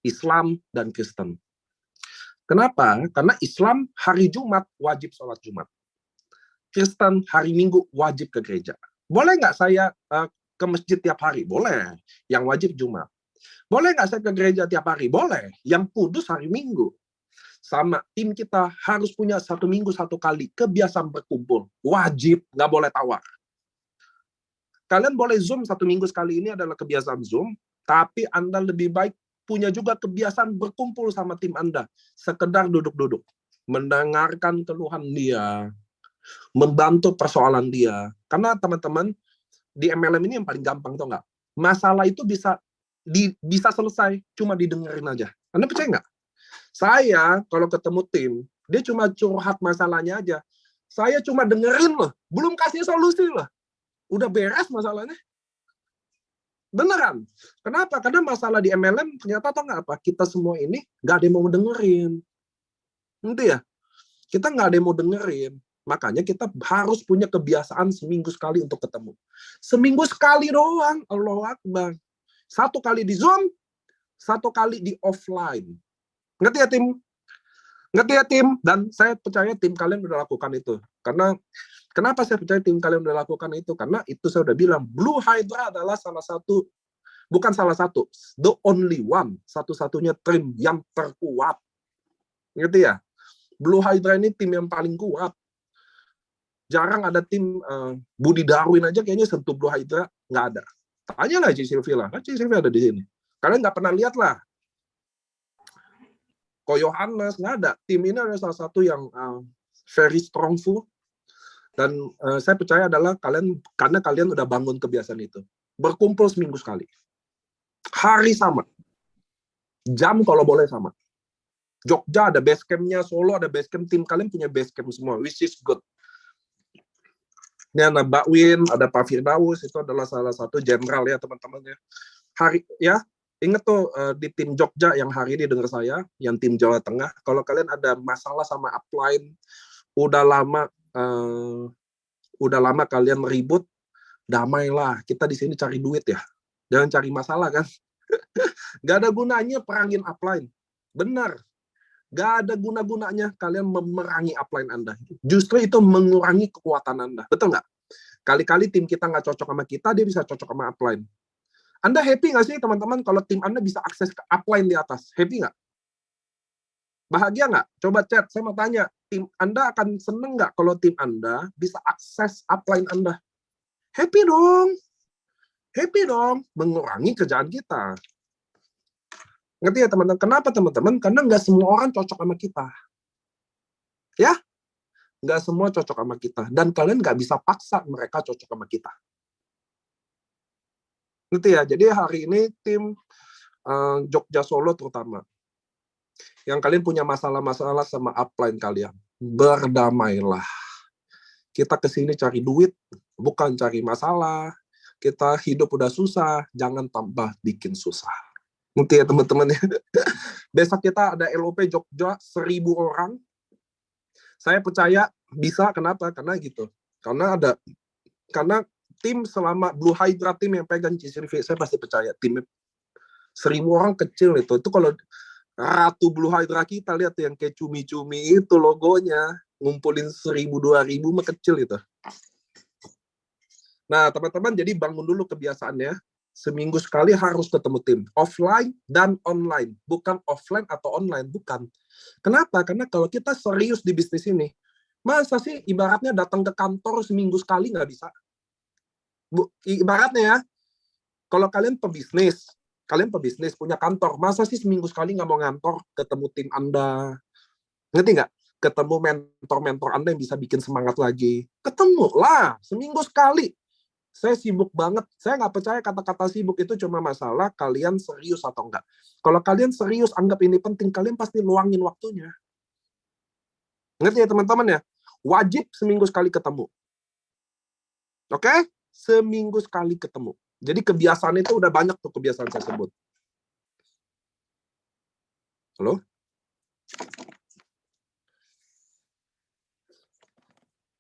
Islam dan Kristen. Kenapa? Karena Islam hari Jumat wajib sholat Jumat. Kristen hari Minggu wajib ke gereja. Boleh nggak saya ke masjid tiap hari? Boleh. Yang wajib Jumat. Boleh nggak saya ke gereja tiap hari? Boleh. Yang kudus hari Minggu. Sama tim kita harus punya 1 minggu 1 kali kebiasaan berkumpul. Wajib, nggak boleh tawar. Kalian boleh Zoom 1 minggu sekali, ini adalah kebiasaan Zoom, tapi Anda lebih baik punya juga kebiasaan berkumpul sama tim Anda. Sekedar duduk-duduk. Mendengarkan keluhan dia. Membantu persoalan dia. Karena teman-teman, di MLM ini yang paling gampang, tau nggak? Masalah itu bisa selesai, cuma didengerin aja. Anda percaya nggak? Saya, kalau ketemu tim, dia cuma curhat masalahnya aja. Saya cuma dengerin loh, belum kasih solusi loh. Udah beres masalahnya. Beneran. Kenapa? Karena masalah di MLM ternyata tau nggak apa? Kita semua ini nggak ada yang mau dengerin. Nanti ya, kita nggak ada yang mau dengerin. Makanya kita harus punya kebiasaan seminggu sekali untuk ketemu. Seminggu sekali doang, Allahu Akbar. 1 kali di Zoom, 1 kali di offline. Ngerti ya tim? Ngerti ya tim? Dan saya percaya tim kalian udah lakukan itu. Karena kenapa saya percaya tim kalian udah lakukan itu? Karena itu saya udah bilang, Blue Hydra adalah bukan salah satu, the only one, satu-satunya tim yang terkuat. Ngerti ya? Blue Hydra ini tim yang paling kuat. Jarang ada tim Budi Darwin aja kayaknya sentuh Blue Hydra, nggak ada. Tanya lah Ci Sylvia lah, Ci Sylvia ada di sini. Kalian nggak pernah lihat lah. Ko Yohanes, nggak ada. Tim ini adalah salah satu yang very strongful. Dan saya percaya adalah karena kalian udah bangun kebiasaan itu. Berkumpul seminggu sekali. Hari sama. Jam kalau boleh sama. Jogja ada base camp-nya, Solo ada base camp, tim kalian punya base camp semua, which is good. Ini ada Mbak Win, ada Pak Firdaus, itu adalah salah satu jenderal ya teman-teman ya. Ingat tuh di tim Jogja yang hari ini dengar saya, yang tim Jawa Tengah, kalau kalian ada masalah sama upline, udah lama kalian ribut, damailah. Kita di sini cari duit ya, jangan cari masalah kan. Gak ada gunanya perangin upline. Benar. Gak ada guna-gunanya kalian memerangi upline Anda. Justru itu mengurangi kekuatan Anda. Betul nggak? Kali-kali tim kita nggak cocok sama kita, dia bisa cocok sama upline. Anda happy nggak sih teman-teman kalau tim Anda bisa akses ke upline di atas? Happy nggak? Bahagia nggak? Coba chat, saya mau tanya. Tim Anda akan seneng nggak kalau tim Anda bisa akses upline Anda? Happy dong. Happy dong. Mengurangi kerjaan kita. Ngerti ya teman-teman? Kenapa teman-teman? Karena nggak semua orang cocok sama kita. Ya? Nggak semua cocok sama kita. Dan kalian nggak bisa paksa mereka cocok sama kita. Ngerti ya? Jadi hari ini tim Jogja Solo terutama. Yang kalian punya masalah-masalah sama upline kalian. Berdamailah. Kita kesini cari duit, bukan cari masalah. Kita hidup udah susah, jangan tambah bikin susah. Ngerti ya teman-teman ya? Besok kita ada LOP Jogja 1.000 orang. Saya percaya bisa, kenapa? Karena gitu. Karena tim selama Blue Hydra tim yang pegang Cisrive, saya pasti percaya tim 1.000 orang kecil itu kalau Ratu Blue Hydra kita lihat yang kayak cumi-cumi itu logonya, ngumpulin 1.000-2.000 mah kecil itu. Nah teman-teman, jadi bangun dulu kebiasaannya. Seminggu sekali harus ketemu tim, offline dan online, bukan offline atau online, bukan. Kenapa? Karena kalau kita serius di bisnis ini, masa sih ibaratnya datang ke kantor seminggu sekali nggak bisa? Ibaratnya ya, kalau kalian pebisnis punya kantor, masa sih seminggu sekali nggak mau ngantor, ketemu tim Anda, ngerti nggak? Ketemu mentor-mentor Anda yang bisa bikin semangat lagi, ketemu lah seminggu sekali. Saya sibuk banget. Saya nggak percaya kata-kata sibuk itu cuma masalah kalian serius atau enggak. Kalau kalian serius, anggap ini penting, kalian pasti luangin waktunya. Ngerti ya teman-teman ya? Wajib seminggu sekali ketemu. Oke? Seminggu sekali ketemu. Jadi kebiasaan itu udah banyak tuh kebiasaan saya sebut. Halo?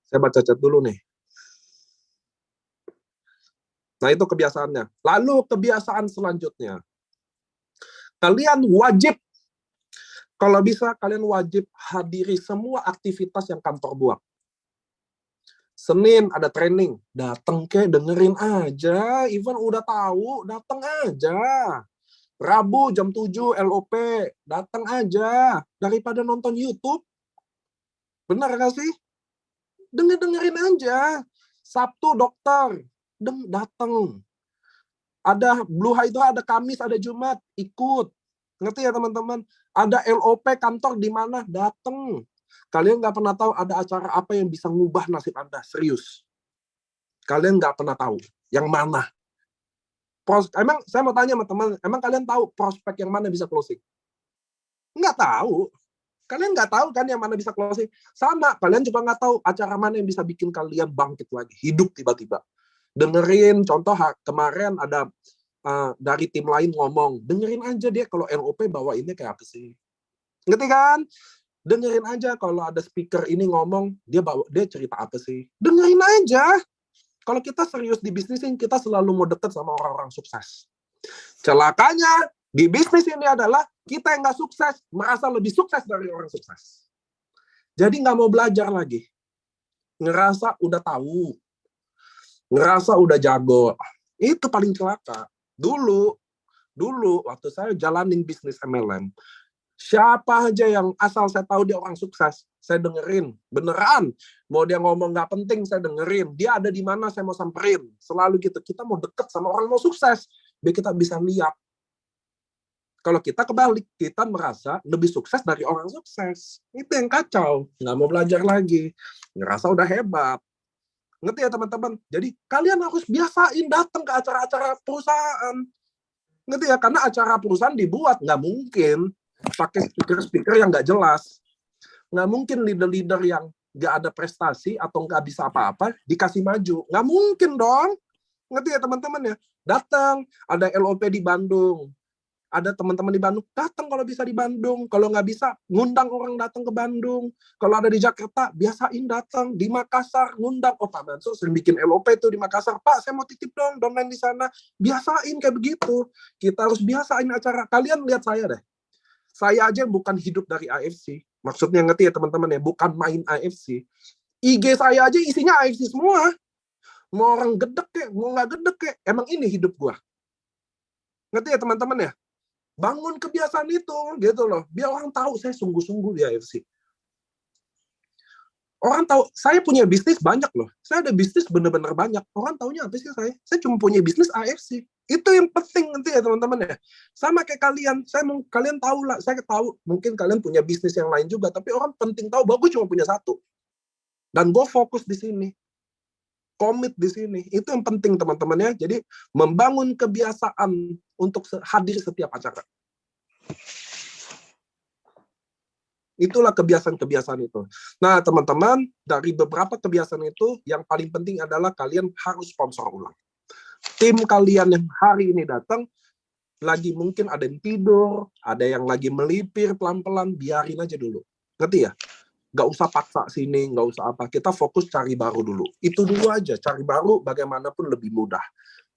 Saya baca chat dulu nih. Nah, itu kebiasaannya. Lalu kebiasaan selanjutnya. Kalian wajib, kalau bisa kalian wajib hadiri semua aktivitas yang kantor buat. Senin ada training, dateng ke dengerin aja, even udah tahu, dateng aja. Rabu jam 7 LOP, dateng aja. Daripada nonton YouTube, benar gak sih? Dengerin aja. Sabtu dokter, dateng. Ada Blue Hydra, ada Kamis, ada Jumat, ikut. Ngerti ya teman-teman? Ada LOP kantor di mana, dateng. Kalian nggak pernah tahu ada acara apa yang bisa ngubah nasib Anda, serius. Kalian nggak pernah tahu yang mana. Emang saya mau tanya sama teman, emang kalian tahu prospek yang mana bisa closing? Nggak tahu. Kalian nggak tahu kan yang mana bisa closing. Sama, kalian juga nggak tahu acara mana yang bisa bikin kalian bangkit lagi, hidup tiba-tiba. Dengerin, contoh kemarin ada dari tim lain ngomong, dengerin aja dia kalau LOP bawainnya kayak apa sih. Ngerti kan? Dengerin aja kalau ada speaker ini ngomong, dia cerita apa sih. Dengerin aja. Kalau kita serius di bisnis ini, kita selalu mau deket sama orang-orang sukses. Celakanya, di bisnis ini adalah kita yang nggak sukses, merasa lebih sukses dari orang sukses. Jadi nggak mau belajar lagi. Ngerasa udah tahu. Ngerasa udah jago. Itu paling celaka. Dulu waktu saya jalanin bisnis MLM, siapa aja yang asal saya tahu dia orang sukses, saya dengerin. Beneran. Mau dia ngomong nggak penting, saya dengerin. Dia ada di mana, saya mau samperin. Selalu gitu. Kita mau deket sama orang mau sukses. Biar kita bisa lihat. Kalau kita kebalik, kita merasa lebih sukses dari orang sukses. Itu yang kacau. Nggak mau belajar lagi. Ngerasa udah hebat. Ngerti ya teman-teman? Jadi kalian harus biasain datang ke acara-acara perusahaan. Ngerti ya? Karena acara perusahaan dibuat. Nggak mungkin pakai speaker-speaker yang nggak jelas. Nggak mungkin leader-leader yang nggak ada prestasi atau nggak bisa apa-apa dikasih maju. Nggak mungkin dong. Ngerti ya teman-teman ya? Datang, ada LOP di Bandung. Ada teman-teman di Bandung, datang kalau bisa di Bandung. Kalau nggak bisa, ngundang orang datang ke Bandung. Kalau ada di Jakarta, biasain datang. Di Makassar, ngundang. Oh, Pak Mansur sering bikin LOP tuh di Makassar. Pak, saya mau titip dong, domain di sana. Biasain kayak begitu. Kita harus biasain acara. Kalian lihat saya deh. Saya aja bukan hidup dari AFC. Maksudnya ngerti ya teman-teman ya, bukan main AFC. IG saya aja isinya AFC semua. Mau orang gedek kek, mau nggak gedek kek. Emang ini hidup gua. Ngerti ya teman-teman ya? Bangun kebiasaan itu, gitu loh. Biar orang tahu saya sungguh-sungguh di AFC. Orang tahu, saya punya bisnis banyak loh. Saya ada bisnis bener-bener banyak. Orang taunya apa sih saya? Saya cuma punya bisnis AFC. Itu yang penting nanti ya teman-teman ya. Sama kayak kalian, kalian tahu lah, saya tahu mungkin kalian punya bisnis yang lain juga, tapi orang penting tahu bahwa gue cuma punya satu. Dan gue fokus di sini. Komit di sini. Itu yang penting teman-teman ya. Jadi membangun kebiasaan untuk hadir setiap acara. Itulah kebiasaan-kebiasaan itu. Nah, teman-teman, dari beberapa kebiasaan itu, yang paling penting adalah kalian harus sponsor ulang. Tim kalian yang hari ini datang, lagi mungkin ada yang tidur, ada yang lagi melipir pelan-pelan, biarin aja dulu. Ngerti ya? Nggak usah paksa sini, nggak usah apa. Kita fokus cari baru dulu. Itu dulu aja, cari baru bagaimanapun lebih mudah.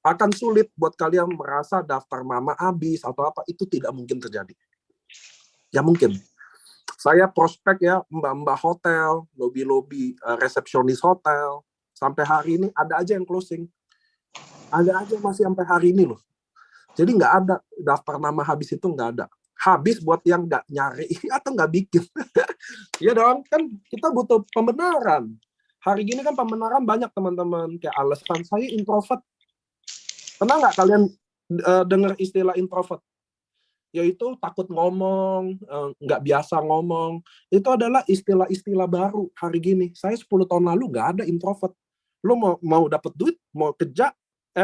Akan sulit buat kalian merasa daftar mama habis atau apa, itu tidak mungkin terjadi. Ya mungkin. Saya prospek ya, mbak-mbak hotel, lobby-lobby, resepsionis hotel, sampai hari ini ada aja yang closing. Ada aja masih sampai hari ini loh. Jadi nggak ada daftar nama habis itu, nggak ada. Habis buat yang nggak nyari atau nggak bikin. Ya dong, kan kita butuh pembenaran. Hari gini kan pembenaran banyak teman-teman. Kayak alasan saya introvert. Pernah nggak kalian dengar istilah introvert? Yaitu takut ngomong, nggak biasa ngomong. Itu adalah istilah-istilah baru hari gini. Saya 10 tahun lalu nggak ada introvert. Lu mau dapat duit, mau kerja,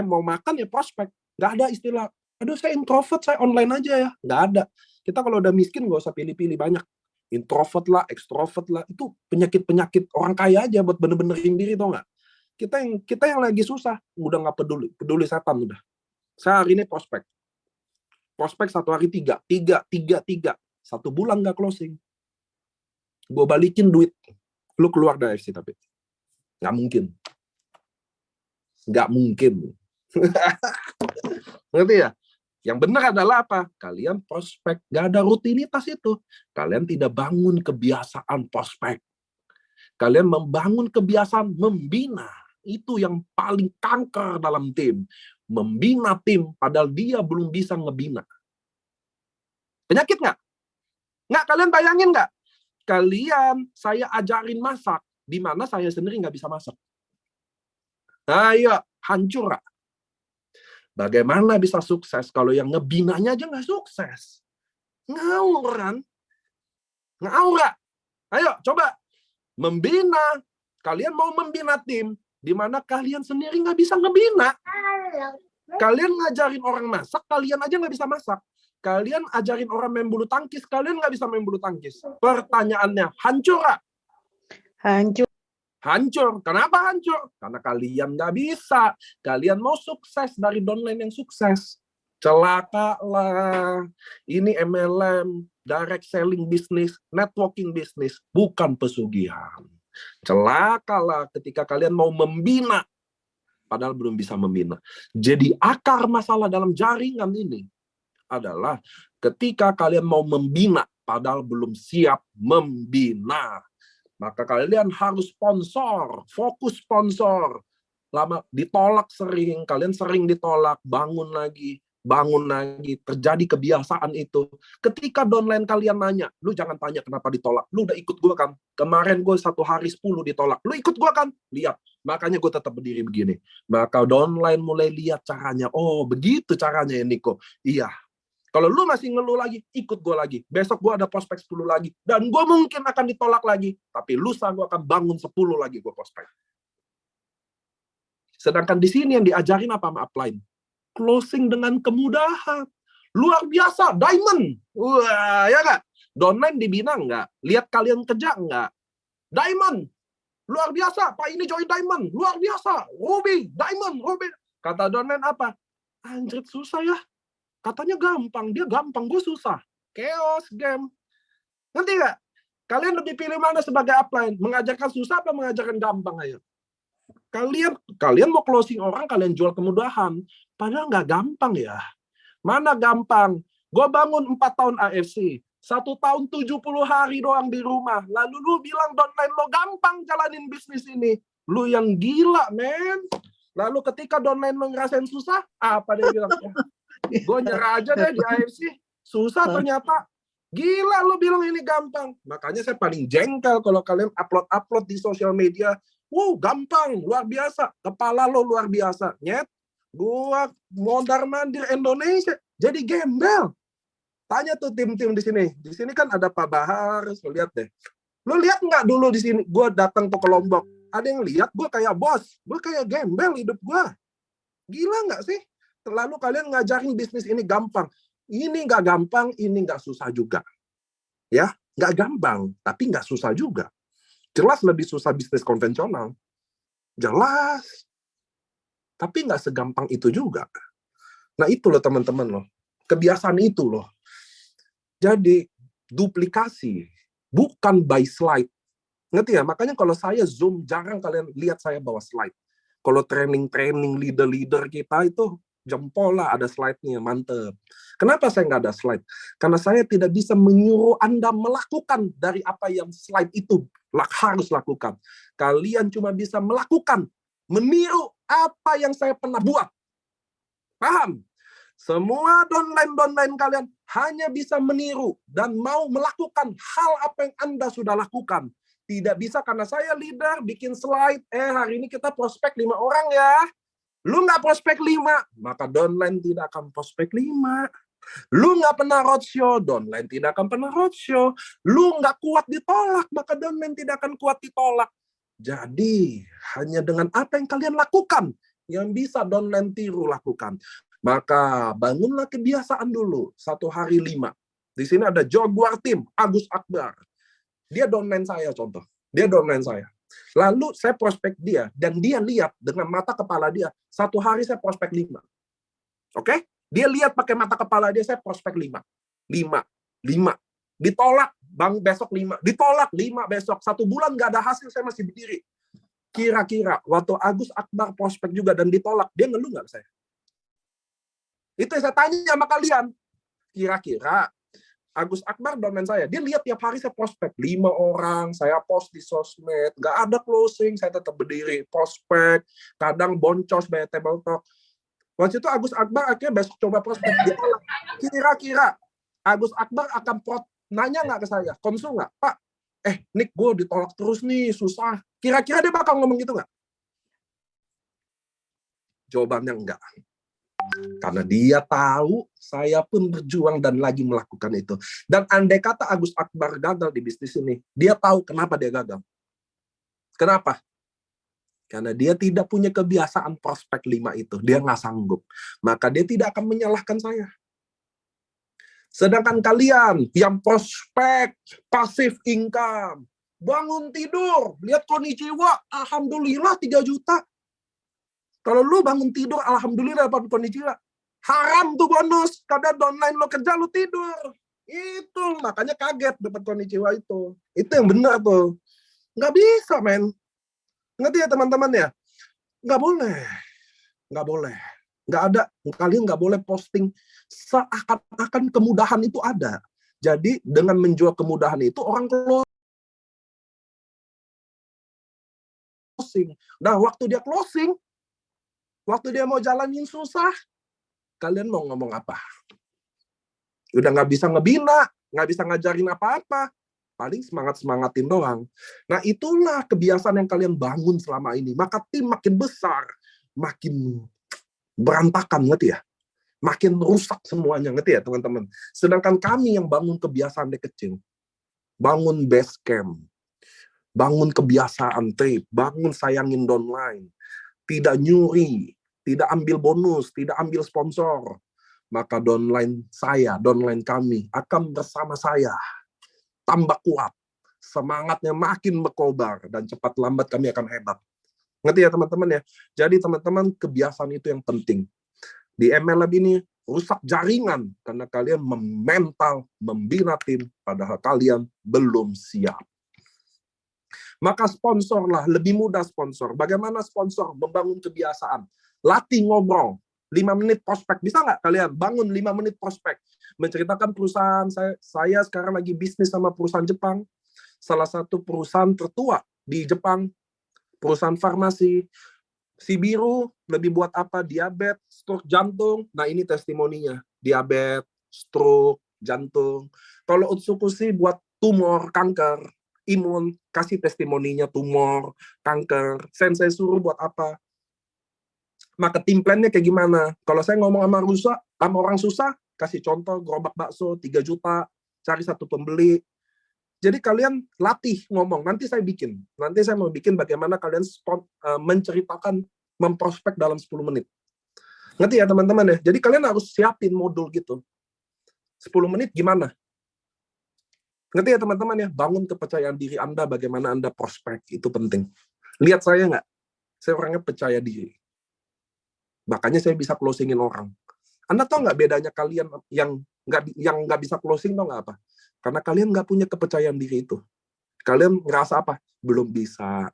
mau makan ya prospek. Nggak ada istilah, aduh saya introvert, saya online aja ya. Nggak ada. Kita kalau udah miskin nggak usah pilih-pilih banyak. Introvert lah, ekstrovert lah, itu penyakit-penyakit orang kaya aja buat bener-benerin diri, tau nggak? Kita yang lagi susah, udah nggak peduli setan udah. Saya hari ini prospek satu hari 3. 1 bulan nggak closing. Gue balikin duit. Lu keluar dari FC tapi. Nggak mungkin. Nggak mungkin. Ngerti ya? Yang benar adalah apa? Kalian prospek, nggak ada rutinitas itu. Kalian tidak bangun kebiasaan prospek. Kalian membangun kebiasaan membina. Itu yang paling kanker dalam tim. Membina tim, padahal dia belum bisa ngebina. Penyakit nggak? Nggak, kalian bayangin nggak? Kalian, saya ajarin masak, di mana saya sendiri nggak bisa masak. Ayo, hancur nggak? Bagaimana bisa sukses kalau yang ngebinanya aja nggak sukses? Ngawur kan? Ngawur nggak? Ayo, coba. Membina. Kalian mau membina tim, di mana kalian sendiri nggak bisa ngebina. Kalian ngajarin orang masak, kalian aja nggak bisa masak. Kalian ajarin orang main bulu tangkis, kalian nggak bisa main bulu tangkis. Pertanyaannya, hancur nggak? Hancur. Hancur. Kenapa hancur? Karena kalian nggak bisa. Kalian mau sukses dari downline yang sukses. Celaka lah. Ini MLM, direct selling business, networking business, bukan pesugihan. Celaka lah ketika kalian mau membina, padahal belum bisa membina. Jadi akar masalah dalam jaringan ini adalah ketika kalian mau membina, padahal belum siap membina. Maka kalian harus sponsor, fokus sponsor. Lama ditolak sering, kalian sering ditolak, bangun lagi, terjadi kebiasaan itu. Ketika downline kalian nanya, lu jangan tanya kenapa ditolak, lu udah ikut gue kan? Kemarin gue 1 hari 10 ditolak, lu ikut gue kan? Lihat, makanya gue tetap berdiri begini. Maka downline mulai lihat caranya, oh begitu caranya ya Niko. Iya. Kalau lu masih ngeluh lagi, ikut gue lagi. Besok gue ada prospek 10 lagi. Dan gue mungkin akan ditolak lagi. Tapi lusa gue akan bangun 10 lagi gue prospek. Sedangkan di sini yang diajarin apa sama upline? Closing dengan kemudahan. Luar biasa, diamond. Wah, ya nggak? Downline dibina nggak? Lihat kalian kerja nggak? Diamond. Luar biasa, Pak ini join diamond. Luar biasa. Ruby, diamond, Ruby. Kata downline apa? Anjir, susah ya. Katanya gampang, dia gampang, gue susah. Chaos game. Ngerti nggak? Kalian lebih pilih mana sebagai upline? Mengajarkan susah apa mengajarkan gampang? Ayo. Kalian mau closing orang, kalian jual kemudahan. Padahal nggak gampang ya. Mana gampang? Gue bangun 4 tahun AFC. 1 tahun 70 hari doang di rumah. Lalu lu bilang downline lo gampang jalanin bisnis ini. Lu yang gila, men. Lalu ketika downline lo ngerasain susah, apa dia bilang? Gue nyerah aja deh di AFC. Susah ternyata. Gila lo bilang ini gampang. Makanya saya paling jengkel kalau kalian upload di sosial media. Wow, gampang, luar biasa. Kepala lo luar biasa. Nyet, gua mondar-mandir Indonesia. Jadi gembel. Tanya tuh tim-tim di sini. Di sini kan ada Pak Bahar. Lo lihat deh. Lo lihat nggak dulu di sini? Gue datang ke Lombok. Ada yang lihat gue kayak bos. Gue kayak gembel hidup gue. Gila nggak sih? Lalu kalian ngajarin bisnis ini gampang. Ini nggak gampang, ini nggak susah juga. Ya, nggak gampang, tapi nggak susah juga. Jelas lebih susah bisnis konvensional. Jelas. Tapi nggak segampang itu juga. Nah itu loh teman-teman loh. Kebiasaan itu loh. Jadi duplikasi, bukan by slide. Ngerti ya? Makanya kalau saya Zoom, jarang kalian lihat saya bawa slide. Kalau training leader-leader kita itu jempol lah, ada slide-nya, mantep. Kenapa saya nggak ada slide? Karena saya tidak bisa menyuruh Anda melakukan dari apa yang slide itu harus lakukan. Kalian cuma bisa melakukan, meniru apa yang saya pernah buat. Paham? Semua downline kalian hanya bisa meniru dan mau melakukan hal apa yang Anda sudah lakukan. Tidak bisa karena saya leader, bikin slide, hari ini kita prospek 5 orang ya. Lu nggak prospek 5, maka downline tidak akan prospek 5. Lu nggak pernah roadshow, downline tidak akan pernah roadshow. Lu nggak kuat ditolak, maka downline tidak akan kuat ditolak. Jadi, hanya dengan apa yang kalian lakukan, yang bisa downline tiru lakukan. Maka bangunlah kebiasaan dulu, 1 hari 5. Di sini ada Jaguar Team, Agus Akbar. Dia downline saya contoh. Dia downline saya. Lalu saya prospek dia, dan dia lihat dengan mata kepala dia, 1 hari saya prospek 5. Oke? Dia lihat pakai mata kepala dia, saya prospek 5. 5. Ditolak, bang besok 5. Ditolak 5 besok. 1 bulan nggak ada hasil, saya masih berdiri. Kira-kira, waktu Agus Akbar prospek juga dan ditolak, dia ngeluh nggak ke saya? Itu yang saya tanya sama kalian. Kira-kira Agus Akbar downline saya, dia lihat tiap hari saya prospek 5 orang, saya post di sosmed, nggak ada closing, saya tetap berdiri prospek, kadang boncos by table talk. Waktu itu Agus Akbar akhirnya besok coba prospek, ditolak. Kira-kira Agus Akbar akan nanya nggak ke saya, konsul nggak, Pak? Nick, gue ditolak terus nih, susah. Kira-kira dia bakal ngomong gitu nggak? Jawabannya enggak. Karena dia tahu saya pun berjuang dan lagi melakukan itu. Dan andai kata Agus Akbar gagal di bisnis ini, dia tahu kenapa dia gagal. Kenapa? Karena dia tidak punya kebiasaan prospek 5 itu. Dia nggak sanggup. Maka dia tidak akan menyalahkan saya. Sedangkan kalian yang prospek, passive income, bangun tidur, lihat konnichiwa, alhamdulillah 3 juta. Kalau lu bangun tidur, alhamdulillah dapat konnichiwa. Haram tuh bonus. Karena downline lo kerja, lu tidur. Itu, makanya kaget dapat konnichiwa itu. Itu yang benar tuh. Nggak bisa, men. Ngerti ya, teman-teman ya? Nggak boleh. Nggak boleh. Nggak ada. Kalian nggak boleh posting seakan-akan kemudahan itu ada. Jadi, dengan menjual kemudahan itu, orang closing. Nah, waktu dia closing, waktu dia mau jalanin susah, kalian mau ngomong apa? Udah nggak bisa ngebina, nggak bisa ngajarin apa-apa. Paling semangat-semangatin doang. Nah, itulah kebiasaan yang kalian bangun selama ini. Maka tim makin besar, makin berantakan, ngerti ya? Makin rusak semuanya, ngerti ya, teman-teman? Sedangkan kami yang bangun kebiasaan dari kecil, bangun base camp, bangun kebiasaan trip, bangun sayangin downline, tidak nyuri, tidak ambil bonus, tidak ambil sponsor, maka downline saya, downline kami akan bersama saya tambah kuat, semangatnya makin berkobar, dan cepat lambat kami akan hebat. Ngerti ya teman-teman ya? Jadi teman-teman, kebiasaan itu yang penting. Di MLab ini rusak jaringan karena kalian memental, membina tim, padahal kalian belum siap. Maka sponsorlah, lebih mudah sponsor. Bagaimana sponsor? Membangun kebiasaan. Latih ngobrol. 5 menit prospek. Bisa nggak kalian bangun 5 menit prospek? Menceritakan perusahaan saya sekarang lagi bisnis sama perusahaan Jepang. Salah satu perusahaan tertua di Jepang. Perusahaan farmasi. Si biru lebih buat apa? Diabetes, stroke jantung. Nah ini testimoninya. Diabetes, stroke, jantung. Kalau Utsukushi buat tumor, kanker, imun, kasih testimoninya tumor, kanker. Sensei suruh buat apa? Marketing plan-nya kayak gimana? Kalau saya ngomong sama orang susah, kasih contoh gerobak bakso 3 juta, cari satu pembeli. Jadi kalian latih ngomong, nanti saya bikin. Nanti saya mau bikin bagaimana kalian menceritakan, memprospek dalam 10 menit. Ngerti ya teman-teman ya? Jadi kalian harus siapin modul gitu. 10 menit gimana? Ngerti ya teman-teman ya? Bangun kepercayaan diri Anda, bagaimana Anda prospek, itu penting. Lihat saya nggak? Saya orangnya percaya diri. Makanya saya bisa closingin orang. Anda tahu nggak bedanya kalian yang nggak bisa closing, tahu nggak apa? Karena kalian nggak punya kepercayaan diri itu. Kalian ngerasa apa? Belum bisa,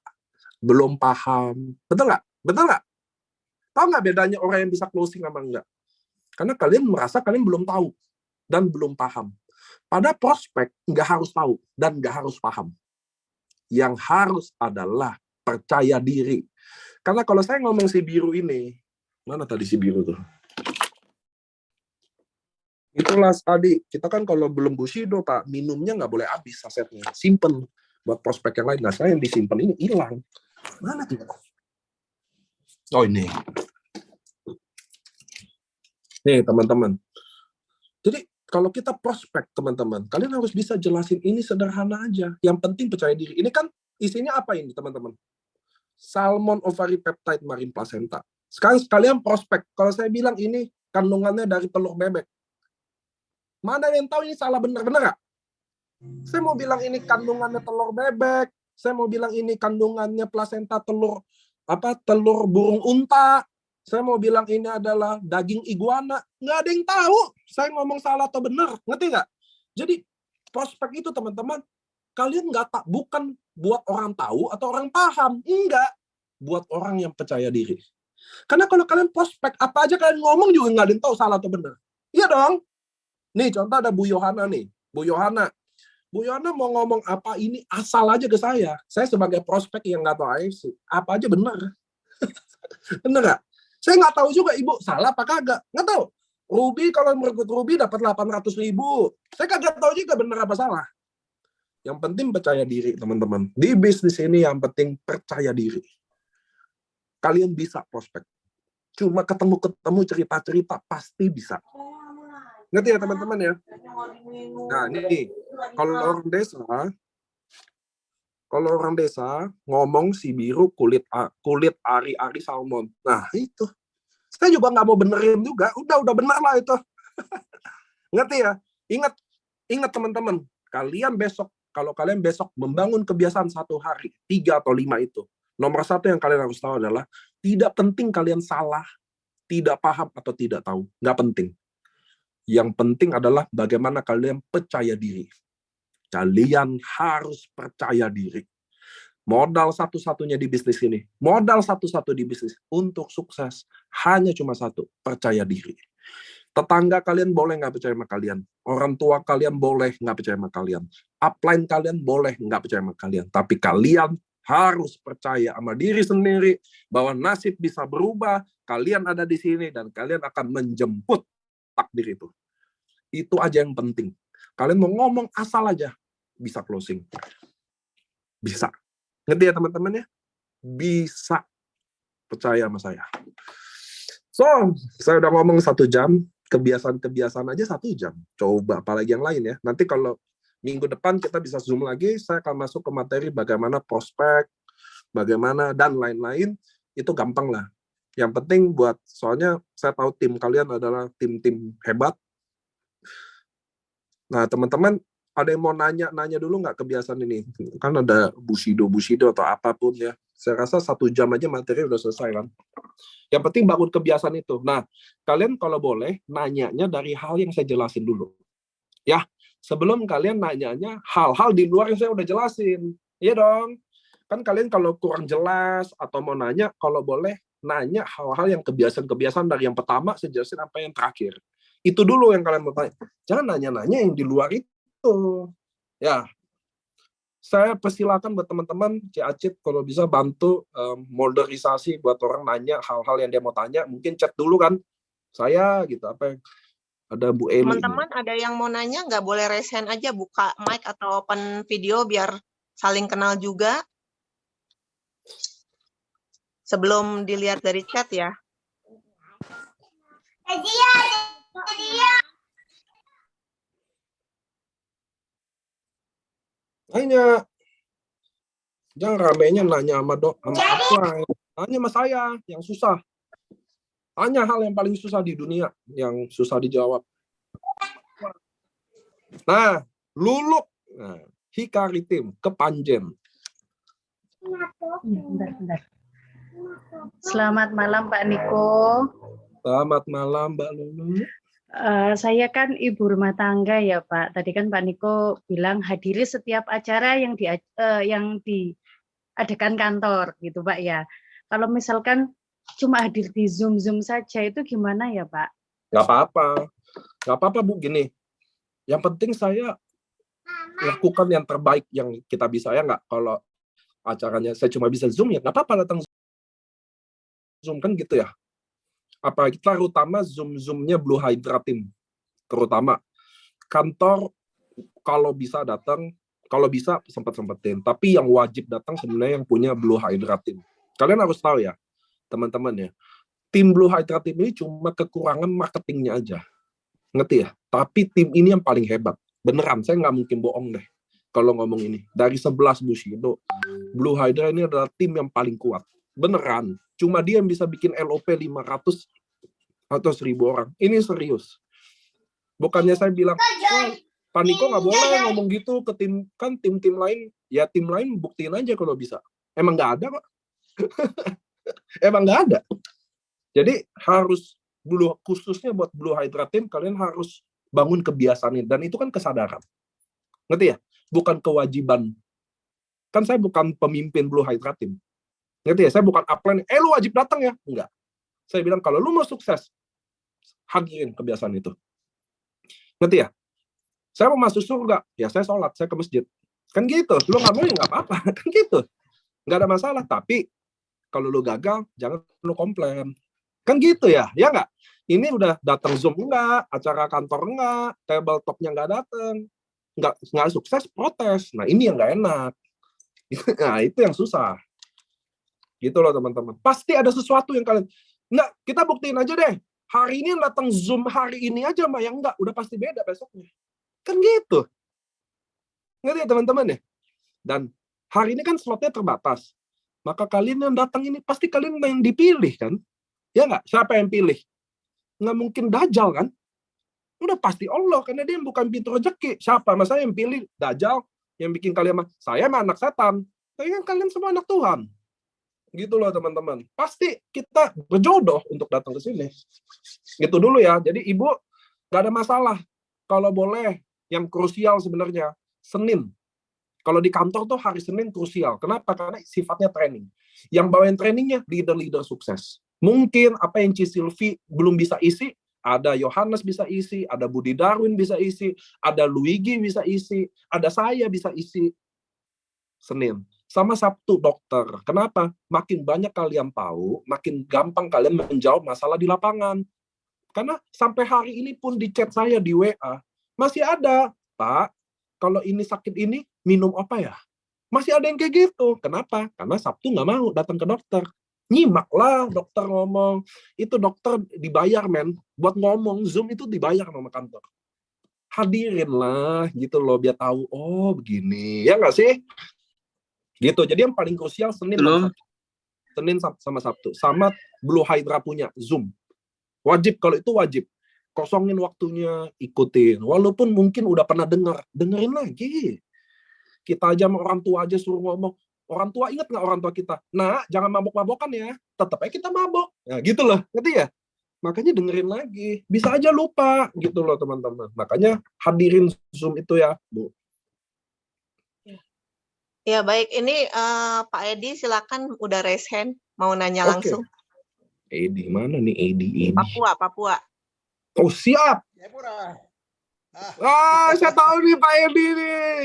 belum paham. Betul nggak? Betul nggak? Tahu nggak bedanya orang yang bisa closing sama enggak? Karena kalian merasa kalian belum tahu dan belum paham. Pada prospek nggak harus tahu dan nggak harus paham. Yang harus adalah percaya diri. Karena kalau saya ngomong si biru ini, mana tadi si biru tuh? Itulah tadi, kita kan kalau belum Bushido, Pak, minumnya nggak boleh habis asetnya. Simpen. Buat prospek yang lain. Nah, saya yang disimpan ini hilang. Mana tuh? Oh, ini. Nih, teman-teman. Jadi, kalau kita prospek, teman-teman, kalian harus bisa jelasin ini sederhana aja. Yang penting percaya diri. Ini kan isinya apa ini, teman-teman? Salmon ovary peptide marine placenta. Sekarang sekalian prospek. Kalau saya bilang ini kandungannya dari telur bebek. Mana yang tahu ini salah benar-benar nggak? Saya mau bilang ini kandungannya telur bebek. Saya mau bilang ini kandungannya plasenta telur burung unta. Saya mau bilang ini adalah daging iguana. Nggak ada yang tahu. Saya ngomong salah atau benar. Ngerti nggak? Jadi prospek itu teman-teman, kalian bukan buat orang tahu atau orang paham. Enggak. Buat orang yang percaya diri. Karena kalau kalian prospek, apa aja kalian ngomong juga nggak ada yang tahu salah atau benar. Iya dong. Nih contoh ada Bu Yohana nih. Bu Yohana mau ngomong apa ini asal aja ke saya. Saya sebagai prospek yang nggak tahu AFC, apa aja benar. Benar nggak? Saya nggak tahu juga Ibu salah apa kagak. Nggak tahu. Ruby kalau merekrut Ruby dapat 800.000. Saya kagak tahu juga benar apa salah. Yang penting percaya diri teman-teman. Di bisnis ini yang penting percaya diri. Kalian bisa prospek. Cuma ketemu cerita-cerita pasti bisa. Ngerti ya teman-teman ya? Nah ini, kalau orang desa ngomong si biru kulit ari-ari salmon. Nah itu, saya juga nggak mau benerin juga. Udah benar lah itu. Ngerti ya? Ingat teman-teman, kalau kalian besok membangun kebiasaan 1 hari, 3 atau 5 itu, nomor 1 yang kalian harus tahu adalah tidak penting kalian salah, tidak paham atau tidak tahu, nggak penting. Yang penting adalah bagaimana kalian percaya diri. Kalian harus percaya diri. Modal satu-satunya di bisnis ini, untuk sukses hanya cuma satu, percaya diri. Tetangga kalian boleh nggak percaya sama kalian, orang tua kalian boleh nggak percaya sama kalian, upline kalian boleh nggak percaya sama kalian, tapi kalian harus percaya sama diri sendiri bahwa nasib bisa berubah. Kalian ada di sini dan kalian akan menjemput takdir itu. Itu aja yang penting. Kalian mau ngomong asal aja, bisa closing. Bisa. Ngerti ya teman-teman ya? Bisa. Percaya sama saya. So, saya udah ngomong 1 jam, kebiasaan-kebiasaan aja 1 jam. Coba apalagi yang lain ya. Nanti kalau minggu depan kita bisa Zoom lagi, saya akan masuk ke materi bagaimana prospek, bagaimana, dan lain-lain. Itu gampang lah. Yang penting soalnya saya tahu tim kalian adalah tim-tim hebat. Nah, teman-teman, ada yang mau nanya dulu nggak kebiasaan ini? Kan ada Bushido atau apapun ya. Saya rasa 1 jam aja materi udah selesai kan. Yang penting bangun kebiasaan itu. Nah, kalian kalau boleh nanyanya dari hal yang saya jelasin dulu. Ya, sebelum kalian nanyanya hal-hal di luar yang saya udah jelasin. Iya dong. Kan kalian kalau kurang jelas atau mau nanya, kalau boleh nanya hal-hal yang kebiasaan-kebiasaan dari yang pertama, saya jelasin apa yang terakhir. Itu dulu yang kalian mau tanya. Jangan nanya-nanya yang di luar itu. Ya, saya persilakan buat teman-teman, Cik Acit, kalau bisa bantu modernisasi buat orang nanya hal-hal yang dia mau tanya. Mungkin chat dulu kan, saya gitu, apa yang ada Bu Eli. Teman-teman ada yang mau nanya, nggak boleh raise hand aja, buka mic atau open video biar saling kenal juga. Sebelum dilihat dari chat ya. Nanya. Jangan ramenya nanya sama apa. Tanya sama saya, yang susah. Tanya hal yang paling susah di dunia, yang susah dijawab. Nah, Luluk. Nah, Hikari Tim, Kepanjen. Bentar. Selamat malam Pak Niko. Selamat malam Mbak Lulu. Saya kan ibu rumah tangga ya Pak. Tadi kan Pak Niko bilang hadiri setiap acara yang diadakan kantor gitu Pak ya. Kalau misalkan cuma hadir di Zoom saja itu gimana ya Pak? Nggak apa-apa Bu, gini. Yang penting saya lakukan yang terbaik yang kita bisa ya nggak. Kalau acaranya saya cuma bisa Zoom ya nggak apa-apa datang Zoom kan gitu ya. Apalagi terutama Zoom-nya Blue Hydra Team. Terutama kantor kalau bisa datang, kalau bisa sempat-sempetin. Tapi yang wajib datang sebenarnya yang punya Blue Hydra Team. Kalian harus tahu ya, teman-teman ya. Tim Blue Hydra Team ini cuma kekurangan marketingnya aja. Ngerti ya? Tapi tim ini yang paling hebat. Beneran, saya nggak mungkin bohong deh kalau ngomong ini. Dari 11 Bushido, Blue Hydra ini adalah tim yang paling kuat. Beneran. Cuma dia yang bisa bikin LOP 500 atau 1.000 orang. Ini serius. Bukannya saya bilang, oh, Pak Niko nggak boleh ngomong gitu ke tim lain. Ya tim lain buktiin aja kalau bisa. Emang nggak ada kok. Emang nggak ada. Jadi harus khususnya buat Blue Hydra Team, kalian harus bangun kebiasaan ini. Dan itu kan kesadaran. Ngerti ya? Bukan kewajiban. Kan saya bukan pemimpin Blue Hydra Team. Ngerti ya? Saya bukan upline, lu wajib datang ya. Enggak. Saya bilang, kalau lu mau sukses, hadirin kebiasaan itu. Ngerti ya? Saya mau masuk surga, ya saya sholat, saya ke masjid. Kan gitu, lu nggak mau ya nggak apa-apa, kan gitu. Nggak ada masalah, tapi kalau lu gagal, jangan lu komplain. Kan gitu ya nggak? Ini udah datang Zoom enggak, acara kantor enggak, table top-nya nggak datang, nggak sukses, protes. Nah ini yang nggak enak. Nah itu yang susah. Gitu loh teman-teman. Pasti ada sesuatu yang kalian, nggak, kita buktiin aja deh. Hari ini yang datang Zoom hari ini aja, Mbak, yang enggak, udah pasti beda besoknya. Kan gitu. Ngerti ya teman-teman ya? Dan hari ini kan slotnya terbatas. Maka kalian yang datang ini, pasti kalian yang dipilih kan? Ya nggak? Siapa yang pilih? Nggak mungkin Dajjal kan? Udah pasti Allah, karena dia yang bukan pintu rezeki. Siapa? Masa yang pilih Dajjal, yang bikin kalian, saya mah anak setan. Tapi kan kalian semua anak Tuhan. Gitu loh teman-teman. Pasti kita berjodoh untuk datang ke sini. Gitu dulu ya. Jadi ibu nggak ada masalah. Kalau boleh, yang krusial sebenarnya Senin. Kalau di kantor tuh hari Senin krusial. Kenapa? Karena sifatnya training. Yang bawain trainingnya leader-leader sukses. Mungkin apa yang Ci Silvi belum bisa isi, ada Yohanes bisa isi, ada Budi Darwin bisa isi, ada Luigi bisa isi, ada saya bisa isi. Senin. Sama Sabtu dokter. Kenapa? Makin banyak kalian tahu, makin gampang kalian menjawab masalah di lapangan. Karena sampai hari ini pun di chat saya di WA, masih ada, Pak, kalau ini sakit ini, minum apa ya? Masih ada yang kayak gitu. Kenapa? Karena Sabtu nggak mau datang ke dokter. Nyimak lah dokter ngomong. Itu dokter dibayar, men. Buat ngomong, Zoom itu dibayar sama kantor. Hadirin lah, gitu loh, biar tahu, oh begini. Ya nggak sih? Gitu. Jadi yang paling krusial Senin sama Sabtu. Senin sama Sabtu. Sama Blue Hydra punya Zoom. Wajib, kalau itu wajib. Kosongin waktunya, ikutin. Walaupun mungkin udah pernah dengerin lagi. Kita aja sama orang tua aja suruh ngomong. Orang tua, ingat nggak orang tua kita? Nah, jangan mabok-mabokan ya. Tetap aja kita mabok. Nah, gitu loh. Ngerti ya? Makanya dengerin lagi. Bisa aja lupa. Gitu loh teman-teman. Makanya hadirin Zoom itu ya, Bu. Ya baik, ini Pak Edi silakan udah raise hand, mau nanya langsung. Edi, mana nih Edi? Papua. Oh, siap. Saya tahu nih Pak Edi nih.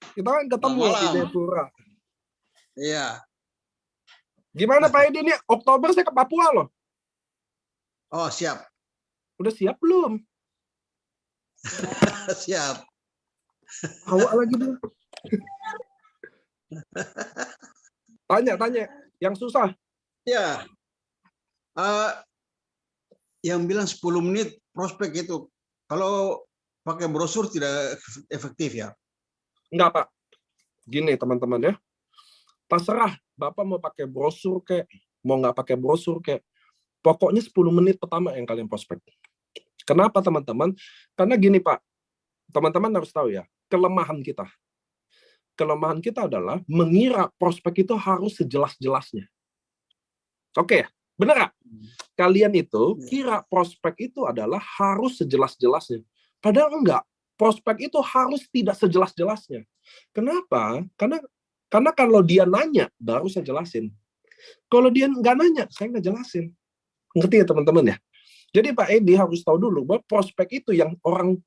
Kita kan ketemu di Jayapura. Iya. Gimana Pak Edi nih? Oktober saya ke Papua loh. Oh, siap. Udah siap belum? Siap. Awak lagi dulu. Tanya. Yang susah. Ya. Yang bilang 10 menit prospek itu, kalau pakai brosur tidak efektif ya? Enggak, Pak. Gini teman-teman ya. Terserah Bapak mau pakai brosur kayak, mau nggak pakai brosur kayak. Pokoknya 10 menit pertama yang kalian prospek. Kenapa teman-teman? Karena gini Pak, teman-teman harus tahu ya, kelemahan kita. Kelemahan kita adalah mengira prospek itu harus sejelas-jelasnya. Oke, benar nggak? Kalian itu kira prospek itu adalah harus sejelas-jelasnya. Padahal enggak. Prospek itu harus tidak sejelas-jelasnya. Kenapa? Karena kalau dia nanya, baru saya jelasin. Kalau dia nggak nanya, saya nggak jelasin. Ngerti ya teman-teman ya? Jadi Pak Edi harus tahu dulu bahwa prospek itu yang orang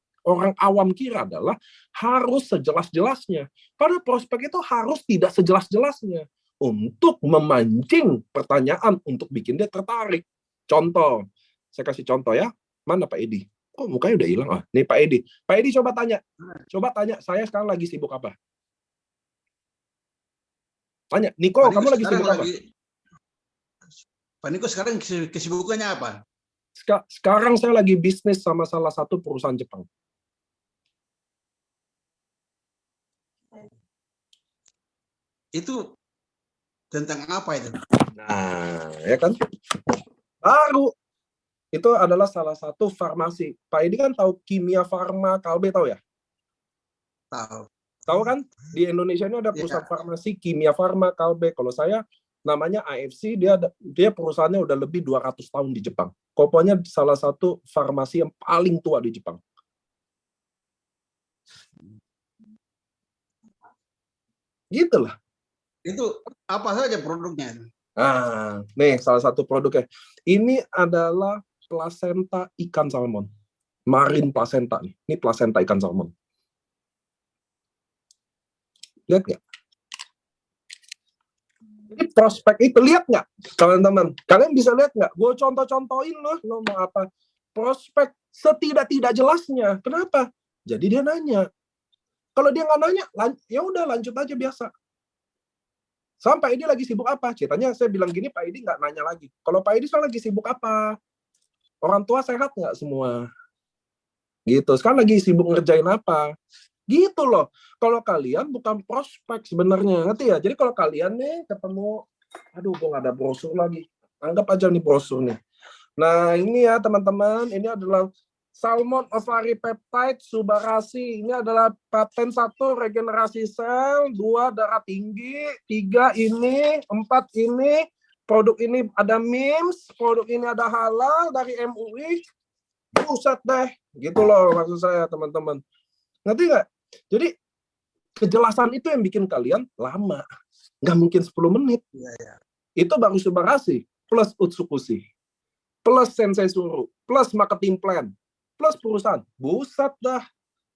awam kira adalah harus sejelas-jelasnya. Padahal prospek itu harus tidak sejelas-jelasnya untuk memancing pertanyaan untuk bikin dia tertarik. Contoh, saya kasih contoh ya. Mana Pak Edi? Kok mukanya udah hilang? Ah, nih Pak Edi. Pak Edi coba tanya. Saya sekarang lagi sibuk apa? Tanya, Niko, kamu lagi sibuk apa? Pak Niko sekarang kesibukannya apa? Sekarang saya lagi bisnis sama salah satu perusahaan Jepang. Itu tentang apa itu? Nah, ya kan? Baru. Itu adalah salah satu farmasi. Pak Edi kan tahu Kimia Farma, Kalbe tahu ya? Tahu. Tahu kan? Di Indonesia ini ada perusahaan farmasi Kimia Farma, Kalbe. Kalau saya namanya AFC, dia perusahaannya udah lebih 200 tahun di Jepang. Pokoknya salah satu farmasi yang paling tua di Jepang. Gitu lah. Itu apa saja produknya? Nah, nih salah satu produknya. Ini adalah plasenta ikan salmon. Marine placenta nih. Ini plasenta ikan salmon. Lihat nggak? Ini prospek itu, lihat nggak, teman-teman? Kalian bisa lihat nggak? Gue contoh-contohin loh mau apa. Prospek setidak-tidak jelasnya. Kenapa? Jadi dia nanya. Kalau dia nggak nanya, ya udah lanjut aja biasa. Sampai Edi lagi sibuk apa? Ceritanya saya bilang gini, Pak Edi nggak nanya lagi. Kalau Pak Edi soal lagi sibuk apa? Orang tua sehat nggak semua? Gitu. Sekarang lagi sibuk ngerjain apa? Gitu loh. Kalau kalian bukan prospek sebenarnya, ngerti ya? Jadi kalau kalian nih ketemu, aduh, gue nggak ada brosur lagi. Anggap aja nih brosur nih. Nah, ini ya teman-teman, ini adalah Salmon Ovary Peptide Subarasi. Ini adalah paten 1 regenerasi sel, 2 darah tinggi, 3 ini, 4 ini. Produk ini ada MIMS, produk ini ada halal dari MUI. Buset deh, gitu loh maksud saya teman-teman. Ngerti nggak? Jadi kejelasan itu yang bikin kalian lama. Nggak mungkin 10 menit. Itu baru Subarasi, plus Utsukushi, plus Sensei Suru, plus marketing plan, plus perusahaan. Buset dah.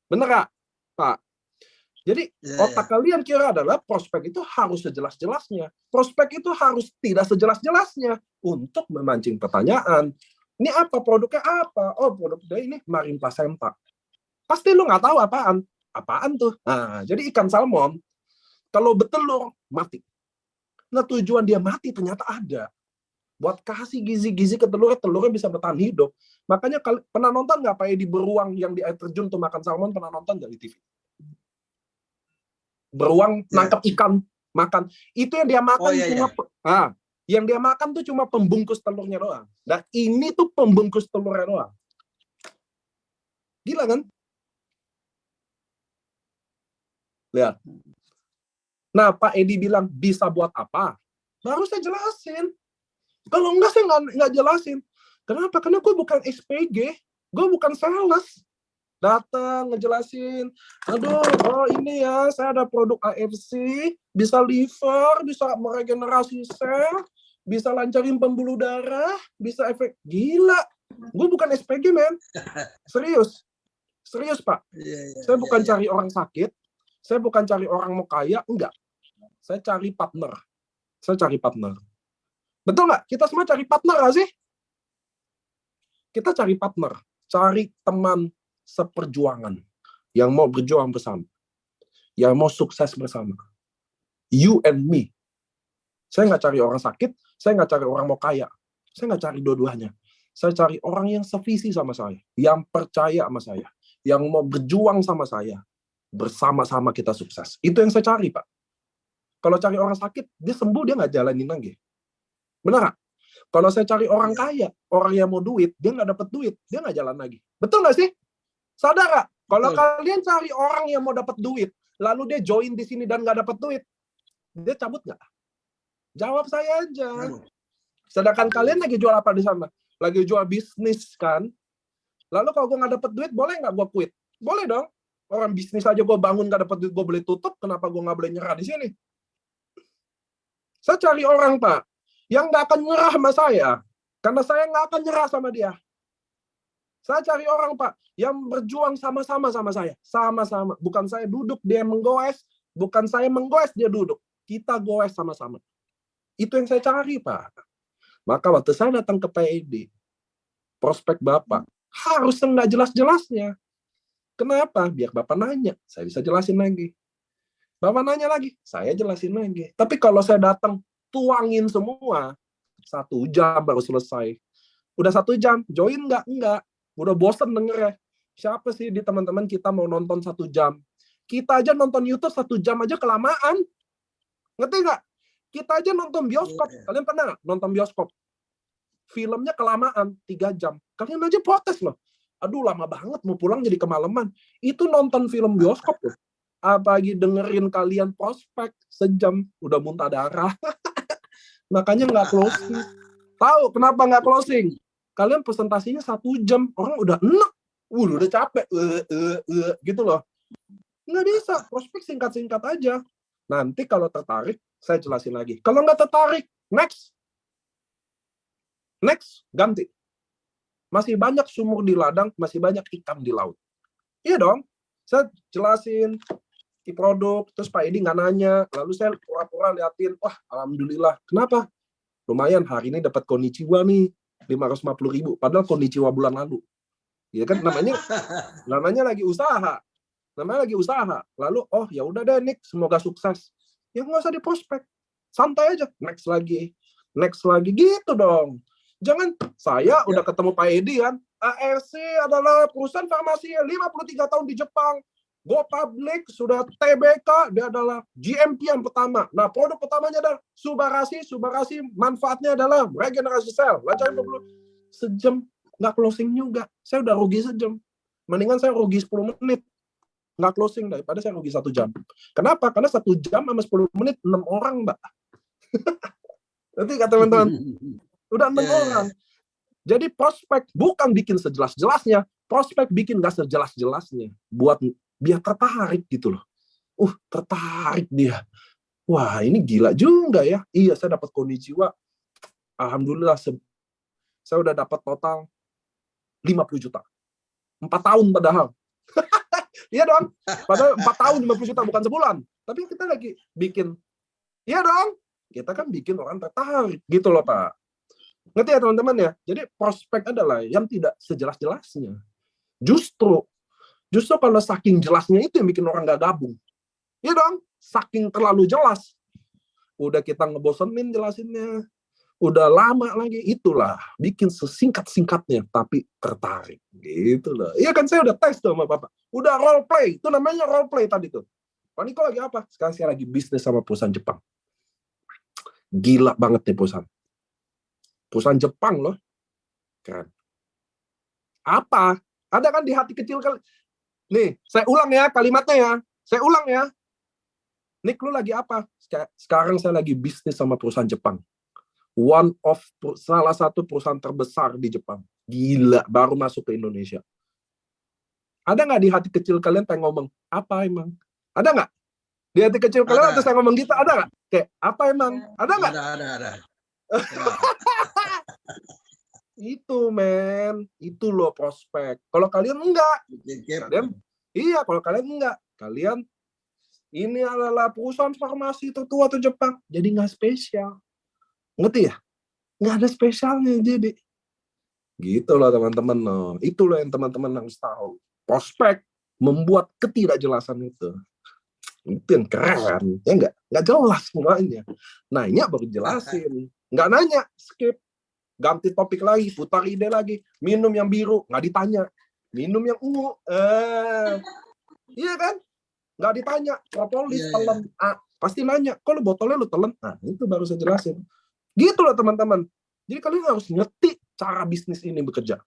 Bener gak, Pak? Jadi otak kalian kira adalah prospek itu harus sejelas-jelasnya. Prospek itu harus tidak sejelas-jelasnya untuk memancing pertanyaan. Ini apa? Produknya apa? Oh, produknya ini Marine Placenta. Pasti lu nggak tahu apaan. Apaan tuh? Nah, jadi ikan salmon, kalau bertelur, mati. Nah, tujuan dia mati ternyata ada. Buat kasih gizi-gizi ke telurnya, telurnya bisa bertahan hidup. Makanya pernah nonton nggak Pak Edi beruang yang di air terjun tuh makan salmon? Pernah nonton nggak di TV? Beruang nangkap ikan, makan. Itu yang dia makan yang dia makan tuh cuma pembungkus telurnya doang. Nah, ini tuh pembungkus telurnya doang. Gila kan? Lihat. Nah, Pak Edi bilang bisa buat apa? Baru saya jelasin. Kalau enggak, saya nggak jelasin. Kenapa? Karena gue bukan SPG. Gue bukan sales. Datang, ngejelasin. Aduh, oh ini ya, saya ada produk AFC, bisa liver, bisa meregenerasi sel, bisa lancarin pembuluh darah, bisa efek. Gila. Gue bukan SPG, men. Serius. Serius, Pak. Saya bukan cari orang sakit. Saya bukan cari orang mau kaya. Enggak. Saya cari partner. Saya cari partner. Betul nggak? Kita semua cari partner nggak sih? Kita cari partner. Cari teman seperjuangan. Yang mau berjuang bersama. Yang mau sukses bersama. You and me. Saya nggak cari orang sakit. Saya nggak cari orang mau kaya. Saya nggak cari dua-duanya. Saya cari orang yang sevisi sama saya. Yang percaya sama saya. Yang mau berjuang sama saya. Bersama-sama kita sukses. Itu yang saya cari, Pak. Kalau cari orang sakit, dia sembuh, dia nggak jalanin lagi. Benar nggak? Kalau saya cari orang kaya, orang yang mau duit, dia nggak dapat duit, dia nggak jalan lagi. Betul nggak sih? Sadar nggak? Kalau kalian cari orang yang mau dapat duit, lalu dia join di sini dan nggak dapat duit, dia cabut nggak? Jawab saya aja. Sedangkan kalian lagi jual apa di sana? Lagi jual bisnis kan? Lalu kalau gue nggak dapat duit, boleh nggak gue quit? Boleh dong. Orang bisnis aja gue bangun nggak dapat duit, gue boleh tutup. Kenapa gue nggak boleh nyerah di sini? Saya cari orang, Pak, yang nggak akan nyerah sama saya. Karena saya nggak akan nyerah sama dia. Saya cari orang, Pak, yang berjuang sama-sama sama saya. Sama-sama. Bukan saya duduk, dia menggoes. Bukan saya menggoes, dia duduk. Kita goes sama-sama. Itu yang saya cari, Pak. Maka waktu saya datang ke PED, prospek Bapak, harus nggak jelas-jelasnya. Kenapa? Biar Bapak nanya, saya bisa jelasin lagi. Bapak nanya lagi, saya jelasin lagi. Tapi kalau saya datang, tuangin semua, 1 jam baru selesai. Udah 1 jam, join nggak? Enggak. Udah bosen denger ya. Siapa sih di teman-teman kita mau nonton 1 jam? Kita aja nonton YouTube 1 jam aja kelamaan. Ngerti nggak? Kita aja nonton bioskop. Kalian pernah nggak nonton bioskop? Filmnya kelamaan, 3 jam. Kalian aja protes loh. Aduh, lama banget, mau pulang jadi kemalaman. Itu nonton film bioskop loh. Apalagi dengerin kalian prospek sejam, udah muntah darah. Makanya nggak closing. Tahu kenapa nggak closing? Kalian presentasinya 1 jam, orang udah enak. Udah capek. Gitu loh. Nggak bisa, prospek singkat-singkat aja. Nanti kalau tertarik, saya jelasin lagi. Kalau nggak tertarik, next. Next, ganti. Masih banyak sumur di ladang, masih banyak ikan di laut. Iya dong. Saya jelasin di produk, terus Pak Edi nggak nanya. Lalu saya pura-pura liatin, wah alhamdulillah. Kenapa? Lumayan, hari ini dapat konnichiwa nih, 550.000. Padahal konnichiwa bulan lalu. Ya kan, namanya lagi usaha. Lalu, oh ya udah deh Nick, semoga sukses. Ya nggak usah diprospek. Santai aja, next lagi gitu dong. Jangan, saya udah ketemu Pak Edi kan, ARC adalah perusahaan farmasi 53 tahun di Jepang. Go Public sudah TBK, dia adalah GMP yang pertama. Nah, produk pertamanya adalah Subarasi manfaatnya adalah regenerasi sel. Lancarin dulu sejam, nggak closing juga. Saya udah rugi sejam. Mendingan saya rugi 10 menit. Nggak closing daripada saya rugi 1 jam. Kenapa? Karena 1 jam sama 10 menit 6 orang, Mbak. Nanti kata teman-teman, udah 6 orang. Jadi prospek bukan bikin sejelas-jelasnya, prospek bikin nggak sejelas-jelasnya. Buat biar tertarik gitu loh. Tertarik dia. Wah, ini gila juga ya. Iya, saya dapat konnichiwa. Alhamdulillah, saya udah dapat total 50 juta. 4 tahun padahal. Iya dong. Padahal 4 tahun 50 juta, bukan sebulan. Tapi kita lagi bikin. Iya dong. Kita kan bikin orang tertarik. Gitu loh, Pak. Ngerti ya teman-teman ya? Jadi prospek adalah yang tidak sejelas-jelasnya. Justru kalau saking jelasnya itu yang bikin orang nggak gabung. Iya dong, saking terlalu jelas. Udah kita ngebosenin jelasinnya. Udah lama lagi, itulah. Bikin sesingkat-singkatnya, tapi tertarik. Gitu loh. Iya kan, saya udah tes tuh sama Bapak. Udah role play, itu namanya role play tadi tuh. Pak Niko lagi apa? Sekarang saya lagi bisnis sama perusahaan Jepang. Gila banget nih perusahaan. Perusahaan Jepang loh. Keren. Apa? Ada kan di hati kecil kali. Nih, saya ulang ya kalimatnya ya. Saya ulang ya. Nick, lu lagi apa? Sekarang saya lagi bisnis sama perusahaan Jepang. Salah satu perusahaan terbesar di Jepang. Gila, baru masuk ke Indonesia. Ada nggak di hati kecil kalian pengen ngomong, apa emang? Ada nggak? Di hati kecil kalian ada saya ngomong gitu, ada nggak? Kayak, apa emang? Ada nggak? Ada. Itu men, itu loh prospek. Kalau kalian enggak, kalau kalian enggak, kalian ini adalah perusahaan farmasi tertua di Jepang, jadi nggak spesial. Ngerti ya? Nggak ada spesialnya jadi. Gitu loh teman-teman. No. Itu loh yang teman-teman harus tahu. Prospek membuat ketidakjelasan itu. Itu yang keren. Ya nggak jelas semuanya. Nanya baru jelasin. Nggak nanya, skip. Ganti topik lagi, putar ide lagi. Minum yang biru, nggak ditanya. Minum yang ungu. Iya kan? Nggak ditanya. Propolis, telan. Pasti nanya. Kok lu botolnya lu telan? Nah, itu baru saya jelasin. Gitu loh teman-teman. Jadi kalian harus ngerti cara bisnis ini bekerja.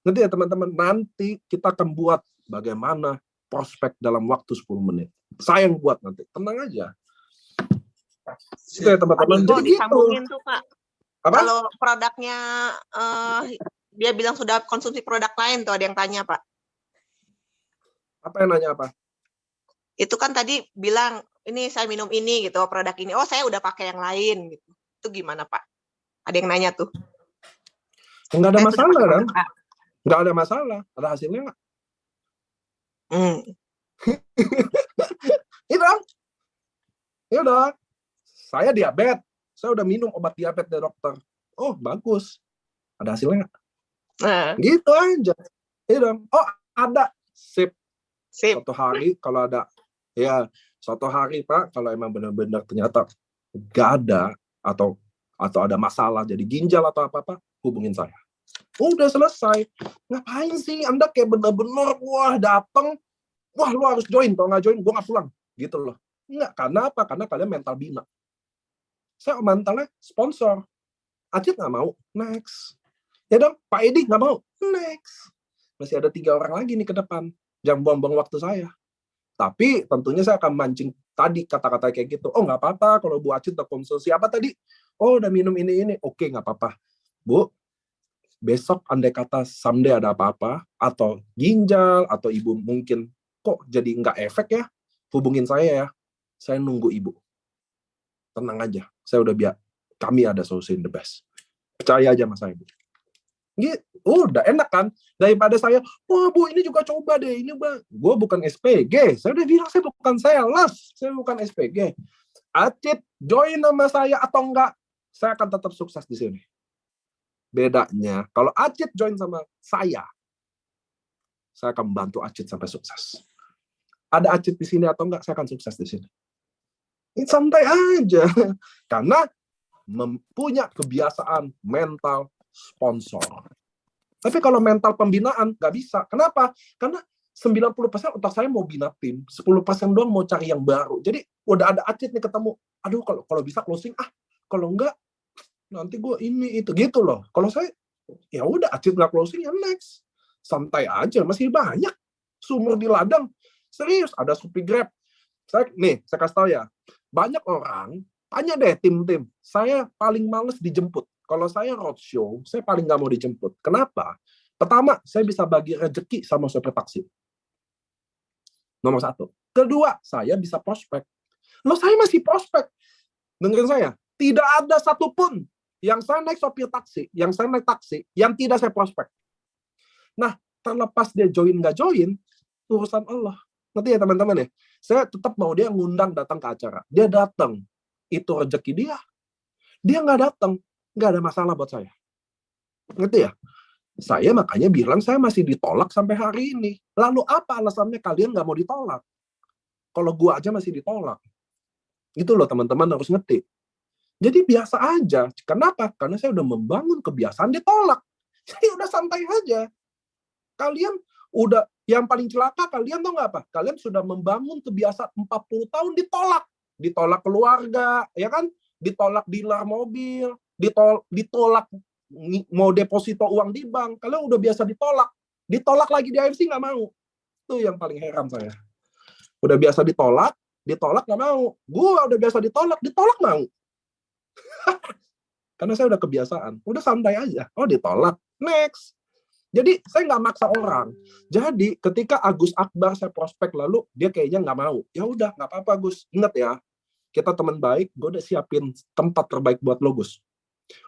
Ngerti ya teman-teman? Nanti kita akan buat bagaimana prospek dalam waktu 10 menit. Saya yang buat nanti. Tenang aja. Itu ya teman-teman. Jadi disambungin tuh Pak. Apa? Kalau produknya dia bilang sudah konsumsi produk lain tuh, ada yang tanya Pak. Apa yang nanya apa? Itu kan tadi bilang ini saya minum ini gitu, produk ini. Oh, saya udah pakai yang lain gitu. Itu gimana Pak? Ada yang nanya tuh. Enggak ada masalah kan? Enggak ada masalah. Ada hasilnya enggak? Itu dong. Ya udah. Saya diabetes. Saya udah minum obat diabetes dari dokter. Oh, bagus. Ada hasilnya nggak? Gitu aja. Iya dong. Oh, ada. Sip. Suatu hari kalau ada, ya suatu hari Pak, kalau emang benar-benar ternyata nggak ada atau ada masalah jadi ginjal atau apa-apa, hubungin saya. Udah selesai. Ngapain sih Anda kayak benar-benar datang, wah lu harus join, kalau nggak join gue nggak pulang. Gitu loh. Enggak, karena apa? Karena kalian mental bina. Saya mentalnya sponsor. Acit nggak mau, next. Ya dong, Pak Edi nggak mau, next. Masih ada 3 orang lagi nih ke depan. Jangan buang-buang waktu saya. Tapi tentunya saya akan mancing tadi kata-kata kayak gitu. Oh nggak apa-apa kalau Bu Acit udah konsumsi apa tadi? Oh udah minum ini. Oke nggak apa-apa. Bu, besok andai kata someday ada apa-apa, atau ginjal, atau ibu mungkin kok jadi nggak efek ya, hubungin saya ya. Saya nunggu ibu. Tenang aja. Saya udah kami ada solusi the best. Percaya aja sama saya, Bu. Gitu, udah enak kan? Daripada saya, wah Bu ini juga coba deh, ini Bang. Gue bukan SPG, saya udah bilang saya bukan sales, saya bukan SPG. Acit join sama saya atau enggak, saya akan tetap sukses di sini. Bedanya, kalau Acit join sama saya akan bantu Acit sampai sukses. Ada Acit di sini atau enggak, saya akan sukses di sini. Ini santai aja, karena mempunyai kebiasaan mental sponsor. Tapi kalau mental pembinaan nggak bisa. Kenapa? Karena 90% otak saya mau bina tim, 10% doang mau cari yang baru. Jadi udah ada Acit nih ketemu. Aduh, kalau bisa closing, kalau enggak nanti gue ini itu gitu loh. Kalau saya ya udah Acit nggak closing ya next. Santai aja, masih banyak sumur di ladang. Serius, ada Shopee Grab. Saya kasih tahu ya. Banyak orang tanya deh tim-tim. Saya paling males dijemput. Kalau saya roadshow, saya paling nggak mau dijemput. Kenapa? Pertama, saya bisa bagi rezeki sama sopir taksi. Nomor 1. Kedua, saya bisa prospek. Loh, saya masih prospek. Dengerin saya. Tidak ada satupun yang saya naik sopir taksi, yang saya naik taksi, yang tidak saya prospek. Nah, terlepas dia join nggak join, urusan Allah. Ngerti ya teman-teman ya? Saya tetap mau dia ngundang datang ke acara. Dia datang. Itu rezeki dia. Dia nggak datang. Nggak ada masalah buat saya. Ngerti ya? Saya makanya bilang saya masih ditolak sampai hari ini. Lalu apa alasannya kalian nggak mau ditolak? Kalau gua aja masih ditolak. Itu loh teman-teman harus ngerti. Jadi biasa aja. Kenapa? Karena saya udah membangun kebiasaan ditolak. Jadi udah santai aja. Kalian udah, yang paling celaka kalian tahu nggak apa? Kalian sudah membangun kebiasaan 40 tahun ditolak. Ditolak keluarga, ya kan? Ditolak dealer mobil, ditolak mau deposito uang di bank. Kalian udah biasa ditolak. Ditolak lagi di AFC nggak mau. Itu yang paling heran saya. Udah biasa ditolak nggak mau. Gua udah biasa ditolak mau. Karena saya udah kebiasaan. Udah santai aja. Oh, ditolak. Next. Jadi saya nggak maksa orang. Jadi ketika Agus Akbar saya prospek lalu dia kayaknya nggak mau. Ya udah nggak apa-apa Gus. Ingat ya, kita teman baik. Gue udah siapin tempat terbaik buat lo Gus.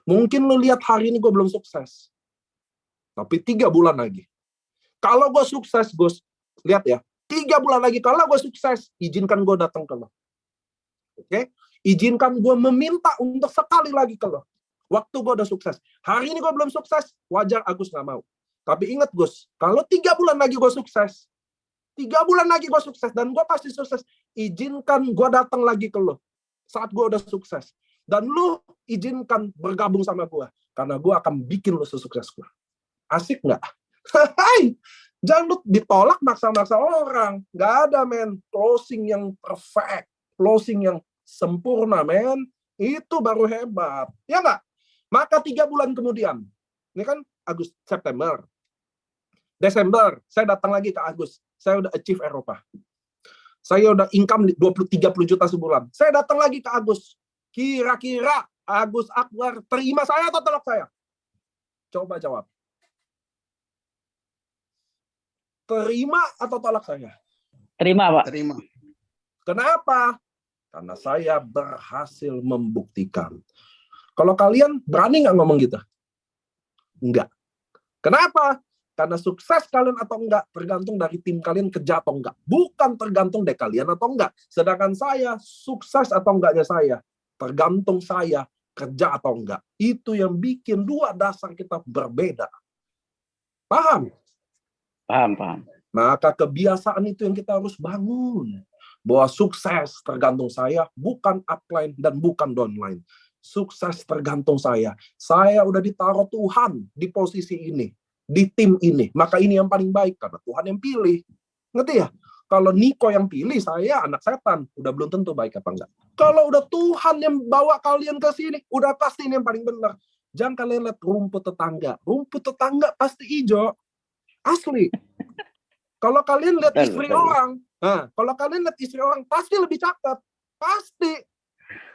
Mungkin lo lihat hari ini gue belum sukses, tapi 3 bulan lagi. Kalau gue sukses Gus, lihat ya. 3 bulan lagi kalau gue sukses, izinkan gue datang ke lo. Oke? Izinkan gue meminta untuk sekali lagi ke lo. Waktu gue udah sukses. Hari ini gue belum sukses, wajar Agus nggak mau. Tapi ingat Gus, kalau 3 bulan lagi gue sukses, 3 bulan lagi gue sukses, dan gue pasti sukses, izinkan gue datang lagi ke lo saat gue udah sukses. Dan lo izinkan bergabung sama gue, karena gue akan bikin lo sesukses gue. Asik nggak? Hai, jangan lu ditolak maksa-maksa orang. Nggak ada men, closing yang perfect, closing yang sempurna men, itu baru hebat. Ya nggak? Maka 3 bulan kemudian, ini kan September, Desember, saya datang lagi ke Agus. Saya udah achieve Eropa. Saya udah income 20-30 juta sebulan. Saya datang lagi ke Agus. Kira-kira Agus Akbar terima saya atau tolak saya? Coba jawab. Terima atau tolak saya? Terima, Pak. Terima. Kenapa? Karena saya berhasil membuktikan. Kalau kalian berani nggak ngomong gitu? Enggak. Kenapa? Karena sukses kalian atau enggak tergantung dari tim kalian kerja atau enggak. Bukan tergantung dari kalian atau enggak. Sedangkan saya, sukses atau enggaknya saya, tergantung saya kerja atau enggak. Itu yang bikin 2 dasar kita berbeda. Paham? Paham. Maka kebiasaan itu yang kita harus bangun. Bahwa sukses tergantung saya, bukan upline dan bukan downline. Sukses tergantung saya. Saya udah ditaruh Tuhan di posisi ini, di tim ini. Maka ini yang paling baik, karena Tuhan yang pilih. Ngerti ya? Kalau Niko yang pilih, saya anak setan. Udah belum tentu baik apa enggak. Kalau udah Tuhan yang bawa kalian ke sini, udah pasti ini yang paling benar. Jangan kalian lihat rumput tetangga. Rumput tetangga pasti hijau. Asli. Kalau kalian lihat istri orang, kalau kalian lihat istri orang, pasti lebih cakep. Pasti.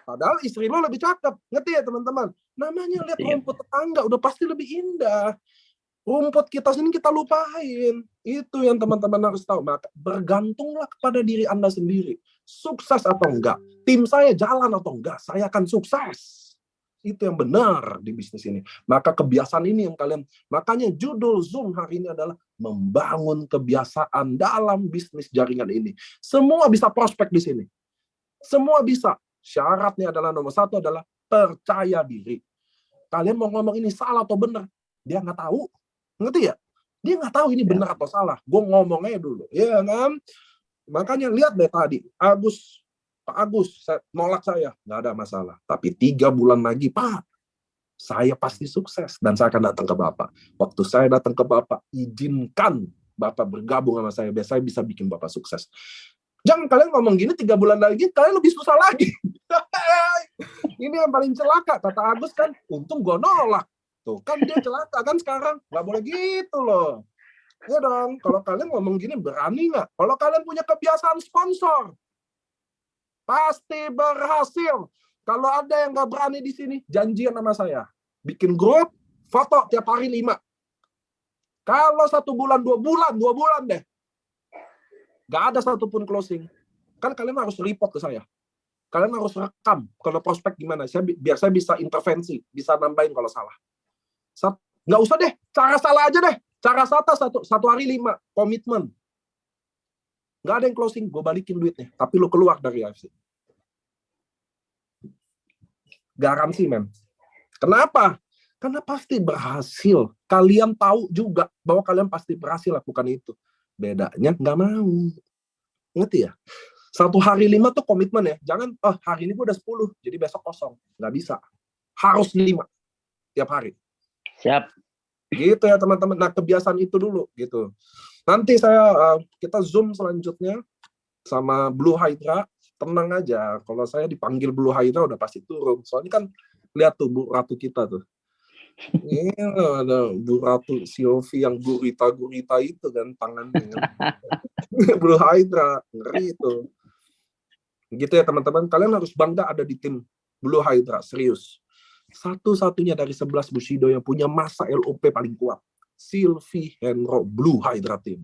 Padahal istri lo lebih cakep. Ngerti ya teman-teman? Namanya lihat rumput tetangga, udah pasti lebih indah. Rumput kita sini kita lupain. Itu yang teman-teman harus tahu. Maka bergantunglah kepada diri Anda sendiri. Sukses atau enggak. Tim saya jalan atau enggak, saya akan sukses. Itu yang benar di bisnis ini. Maka kebiasaan ini yang kalian, makanya judul Zoom hari ini adalah membangun kebiasaan dalam bisnis jaringan ini. Semua bisa prospek di sini. Semua bisa. Syaratnya adalah nomor 1 adalah percaya diri. Kalian mau ngomong ini salah atau benar, dia nggak tahu. Ngerti ya? Dia nggak tahu ini benar atau salah. Gue ngomongnya dulu. Ya kan? Makanya lihat deh tadi, Pak Agus nolak saya, nggak ada masalah. Tapi 3 bulan lagi, Pak, saya pasti sukses dan saya akan datang ke Bapak. Waktu saya datang ke Bapak, izinkan Bapak bergabung sama saya, biar saya bisa bikin Bapak sukses. Jangan kalian ngomong gini 3 bulan lagi, kalian lebih susah lagi. Ini yang paling celaka, kata Agus kan, untung gue nolak. Tuh kan dia celaka kan sekarang, nggak boleh gitu loh. Ya dong, kalau kalian ngomong gini berani nggak? Kalau kalian punya kebiasaan sponsor, pasti berhasil. Kalau ada yang nggak berani di sini, janjian sama saya. Bikin grup, foto tiap hari 5. Kalau 1 bulan, 2 bulan deh. Nggak ada satupun closing. Kan kalian harus report ke saya. Kalian harus rekam kalau prospek gimana. Biar saya bisa intervensi, bisa nambahin kalau salah. Nggak usah deh, cara salah aja deh. Cara satu hari 5, komitmen. Nggak ada yang closing, gue balikin duitnya. Tapi lu keluar dari AFC. Garansi, men. Kenapa? Karena pasti berhasil. Kalian tahu juga bahwa kalian pasti berhasil lakukan itu. Bedanya nggak mau. Ngerti ya? 1 hari 5 tuh komitmen ya. Jangan, hari ini gue udah 10, jadi besok kosong. Nggak bisa. Harus 5 tiap hari. Siap. Gitu ya teman-teman. Nah, kebiasaan itu dulu gitu. Nanti kita Zoom selanjutnya sama Blue Hydra. Tenang aja, kalau saya dipanggil Blue Hydra udah pasti turun. Soalnya kan lihat tuh Bu Ratu kita tuh. Ini ada Bu Ratu Silvi yang gurita-gurita itu kan tangannya. Blue Hydra, ngeri itu. Gitu ya teman-teman, kalian harus bangga ada di tim Blue Hydra, serius. Satu-satunya dari 11 Bushido yang punya masa LOP paling kuat. Silvi Henro Blue Hydra Team.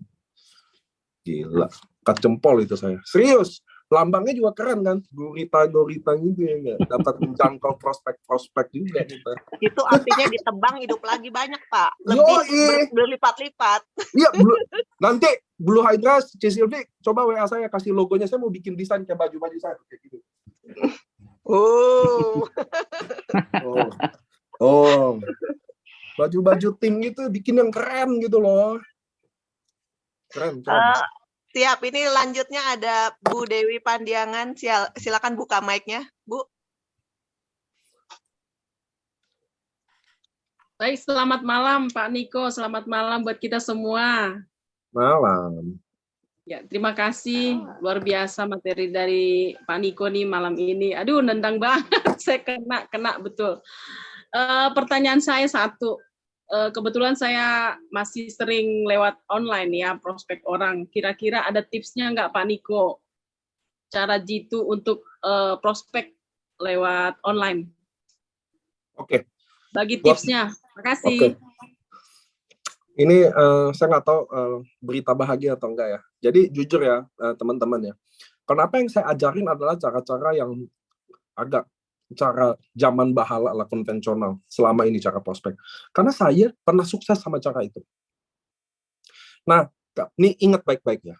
Gila, kacempol itu saya. Serius, lambangnya juga keren kan, gurita-gurita gitu ya, dapat menjangkau prospek-prospek juga kita. Itu artinya ditebang hidup lagi banyak, Pak. Lebih berlipat-lipat. Iya, nanti Blue Hydra, C. Silvi, coba WA saya kasih logonya, saya mau bikin desain kayak baju-baju saya kayak gitu. Baju-baju tim gitu bikin yang keren gitu loh. Keren. Siap, ini lanjutnya ada Bu Dewi Pandiangan. Silakan buka mic-nya, Bu. Baik, selamat malam Pak Niko, selamat malam buat kita semua. Malam. Ya, terima kasih, luar biasa materi dari Pak Niko nih malam ini. Aduh, nendang banget, saya kena betul. Pertanyaan saya satu, kebetulan saya masih sering lewat online ya, prospek orang. Kira-kira ada tipsnya nggak Pak Niko? Cara jitu untuk prospek lewat online? Oke. Bagi tipsnya, terima kasih. Oke. Ini saya nggak tahu berita bahagia atau enggak ya. Jadi jujur ya teman-teman ya. Kenapa yang saya ajarin adalah cara-cara yang agak cara zaman bahala ala konvensional selama ini cara prospek. Karena saya pernah sukses sama cara itu. Nah, ini ingat baik-baik ya.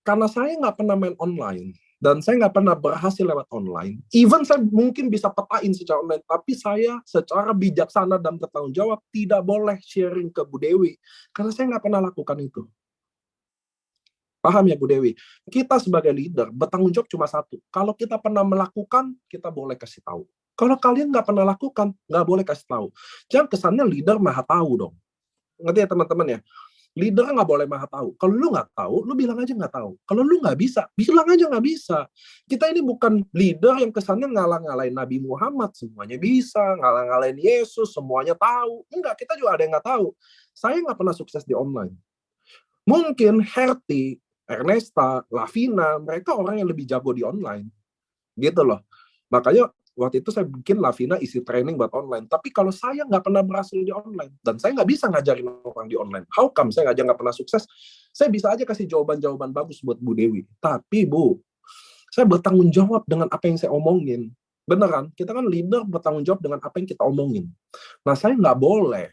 Karena saya nggak pernah main online dan saya nggak pernah berhasil lewat online. Even saya mungkin bisa petain secara online, tapi saya secara bijaksana dan bertanggung jawab tidak boleh sharing ke Bu Dewi karena saya nggak pernah lakukan itu. Paham ya Bu Dewi? Kita sebagai leader bertanggung jawab cuma satu. Kalau kita pernah melakukan, kita boleh kasih tahu. Kalau kalian nggak pernah lakukan, nggak boleh kasih tahu. Jangan kesannya leader maha tahu dong. Ngerti ya teman-teman ya? Leader nggak boleh maha tahu. Kalau lu nggak tahu, lu bilang aja nggak tahu. Kalau lu nggak bisa, bilang aja nggak bisa. Kita ini bukan leader yang kesannya ngalah-ngalahin Nabi Muhammad, semuanya bisa. Ngalah-ngalahin Yesus, semuanya tahu. Enggak, kita juga ada yang nggak tahu. Saya nggak pernah sukses di online. Mungkin Herti, Ernesta, Lavina, mereka orang yang lebih jago di online. Gitu loh. Makanya waktu itu saya bikin Lavina isi training buat online. Tapi kalau saya nggak pernah berhasil di online, dan saya nggak bisa ngajarin orang di online, how come saya nggak pernah sukses? Saya bisa aja kasih jawaban-jawaban bagus buat Bu Dewi. Tapi Bu, saya bertanggung jawab dengan apa yang saya omongin. Beneran, kita kan leader bertanggung jawab dengan apa yang kita omongin. Nah, saya nggak boleh.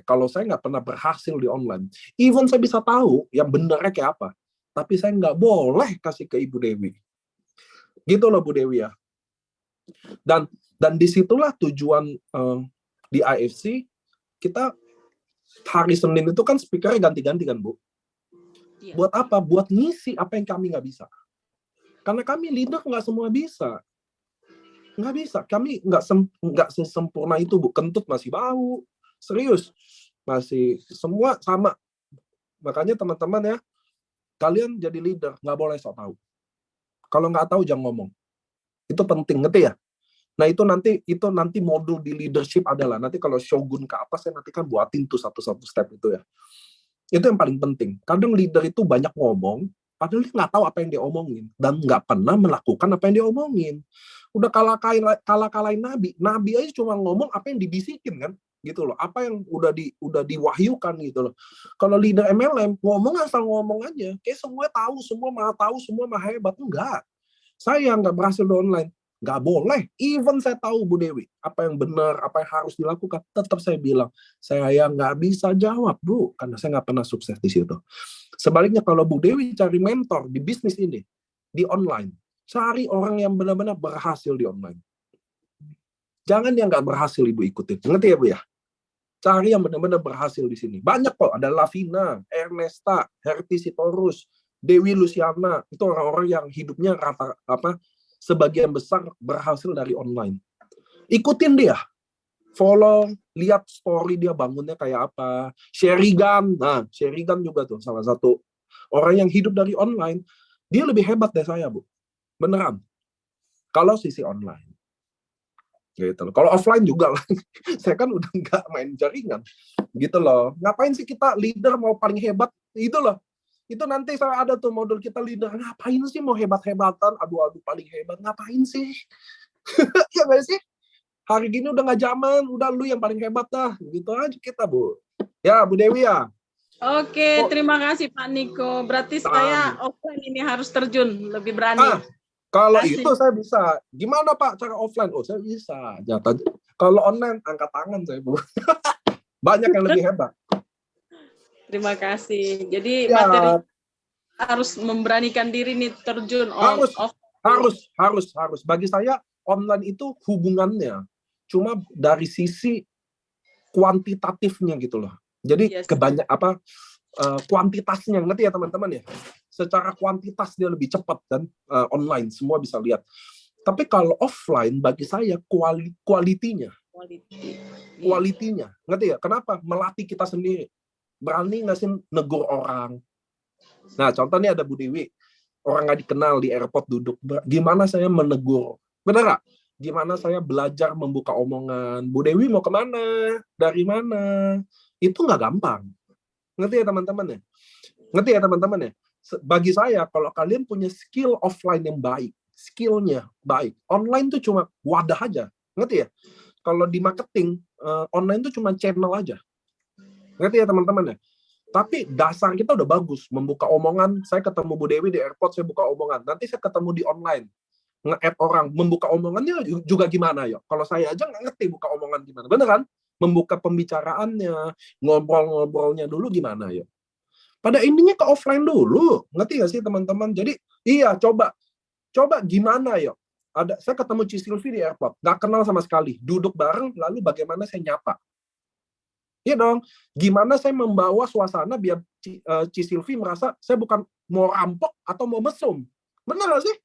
Kalau saya nggak pernah berhasil di online, even saya bisa tahu yang benernya kayak apa, tapi saya nggak boleh kasih ke Ibu Dewi. Gitu loh Bu Dewi ya. Dan disitulah tujuan di IFC, kita hari Senin itu kan speakernya ganti-ganti kan Bu. Iya. Buat apa? Buat ngisi apa yang kami nggak bisa. Karena kami leader nggak semua bisa. Nggak bisa. Kami nggak sesempurna itu Bu. Kentut masih bau. Serius. Masih semua sama. Makanya teman-teman ya, kalian jadi leader nggak boleh sok tahu. Kalau nggak tahu jangan ngomong. Itu penting, ngerti ya? Nah, itu nanti modul di leadership adalah nanti kalau shogun ke atas saya nanti kan buatin tuh satu-satu step itu ya. Itu yang paling penting. Kadang leader itu banyak ngomong, padahal dia nggak tahu apa yang dia omongin dan nggak pernah melakukan apa yang dia omongin. Udah kalah-kalahin nabi. Nabi aja cuma ngomong apa yang dibisikin kan, gitu loh. Apa yang udah diwahyukan gitu loh. Kalau leader MLM ngomong asal ngomong aja, kayak semua tahu, semua maha hebat. Enggak. Saya nggak berhasil di online. Nggak boleh. Even saya tahu Bu Dewi, apa yang benar, apa yang harus dilakukan, tetap saya bilang, saya nggak bisa jawab Bu, karena saya nggak pernah sukses di situ. Sebaliknya kalau Bu Dewi cari mentor di bisnis ini, di online, cari orang yang benar-benar berhasil di online. Jangan yang nggak berhasil Ibu ikutin. Ngerti ya Bu ya? Cari yang benar-benar berhasil di sini. Banyak kok, ada Lavina, Ernesta, Herti Sitorus, Dewi Luciana, itu orang-orang yang hidupnya sebagian besar berhasil dari online. Ikutin dia. Follow, lihat story dia bangunnya kayak apa. Sherigan, Sherigan juga tuh salah satu orang yang hidup dari online. Dia lebih hebat dari saya, Bu. Beneran. Kalau sisi online. Gitu loh. Kalau offline juga lah. Saya kan udah nggak main jaringan. Gitu loh. Ngapain sih kita leader mau paling hebat? Itu loh. Itu nanti saya ada tuh modul kita leader. Ngapain sih mau hebat-hebatan? Aduh paling hebat. Ngapain sih? Ya nggak sih? Hari gini udah nggak zaman. Udah lu yang paling hebat dah. Gitu aja kita, Bu. Ya, Bu Dewi ya. Oke, terima kasih Pak Niko. Berarti saya offline ini harus terjun, lebih berani. Kalau Kasih. itu saya bisa. Gimana Pak cara offline? Oh, saya bisa. Kalau online, angkat tangan saya, Bu. Banyak yang lebih hebat. Terima kasih. Jadi Ya. materi harus memberanikan diri nih terjun harus. Bagi saya online itu hubungannya cuma dari sisi kuantitatifnya gitu loh. Jadi kuantitasnya, ngerti ya teman-teman ya? Secara kuantitas dia lebih cepat dan online semua bisa lihat. Tapi kalau offline bagi saya kualitinya, ngerti ya? Kenapa? Melatih kita sendiri. Berani nggak sih negur orang? Nah, contohnya ada Bu Dewi, orang nggak dikenal di airport duduk. Gimana saya menegur? Benar nggak? Gimana saya belajar membuka omongan? Bu Dewi mau kemana? Dari mana? Itu nggak gampang. Ngerti ya teman-teman ya? Ngerti ya teman-teman ya? Bagi saya, kalau kalian punya skill offline yang baik, skillnya baik, online tuh cuma wadah aja. Ngerti ya? Kalau di marketing, online tuh cuma channel aja. Ngerti ya teman-teman ya? Tapi dasar kita udah bagus. Membuka omongan, saya ketemu Bu Dewi di airport, saya buka omongan. Nanti saya ketemu di online. Nge-add orang. Membuka omongannya juga gimana ya? Kalau saya aja nggak ngerti buka omongan gimana. Bener kan? Membuka pembicaraannya, ngobrol-ngobrolnya dulu gimana ya? Pada intinya ke offline dulu. Ngerti nggak sih teman-teman? Jadi, iya coba gimana ya? Saya ketemu Ci Silvi di airport. Nggak kenal sama sekali. Duduk bareng, lalu bagaimana saya nyapa? Iya dong, gimana saya membawa suasana biar Ci Silvi merasa saya bukan mau rampok atau mau mesum. Bener gak sih?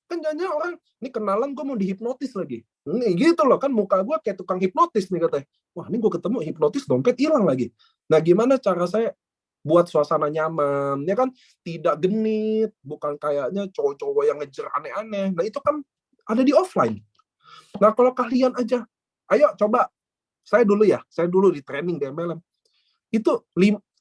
Kan jangan orang, ini kenalan gue mau dihipnotis lagi. Nih gitu loh, kan muka gue kayak tukang hipnotis nih katanya. Wah ini gue ketemu hipnotis, dompet hilang lagi. Nah gimana cara saya buat suasana nyaman, ya kan? Tidak genit, bukan kayaknya cowok-cowok yang ngejar aneh-aneh. Nah itu kan ada di offline. Nah kalau kalian aja, ayo coba. Saya dulu di training di MLM. Itu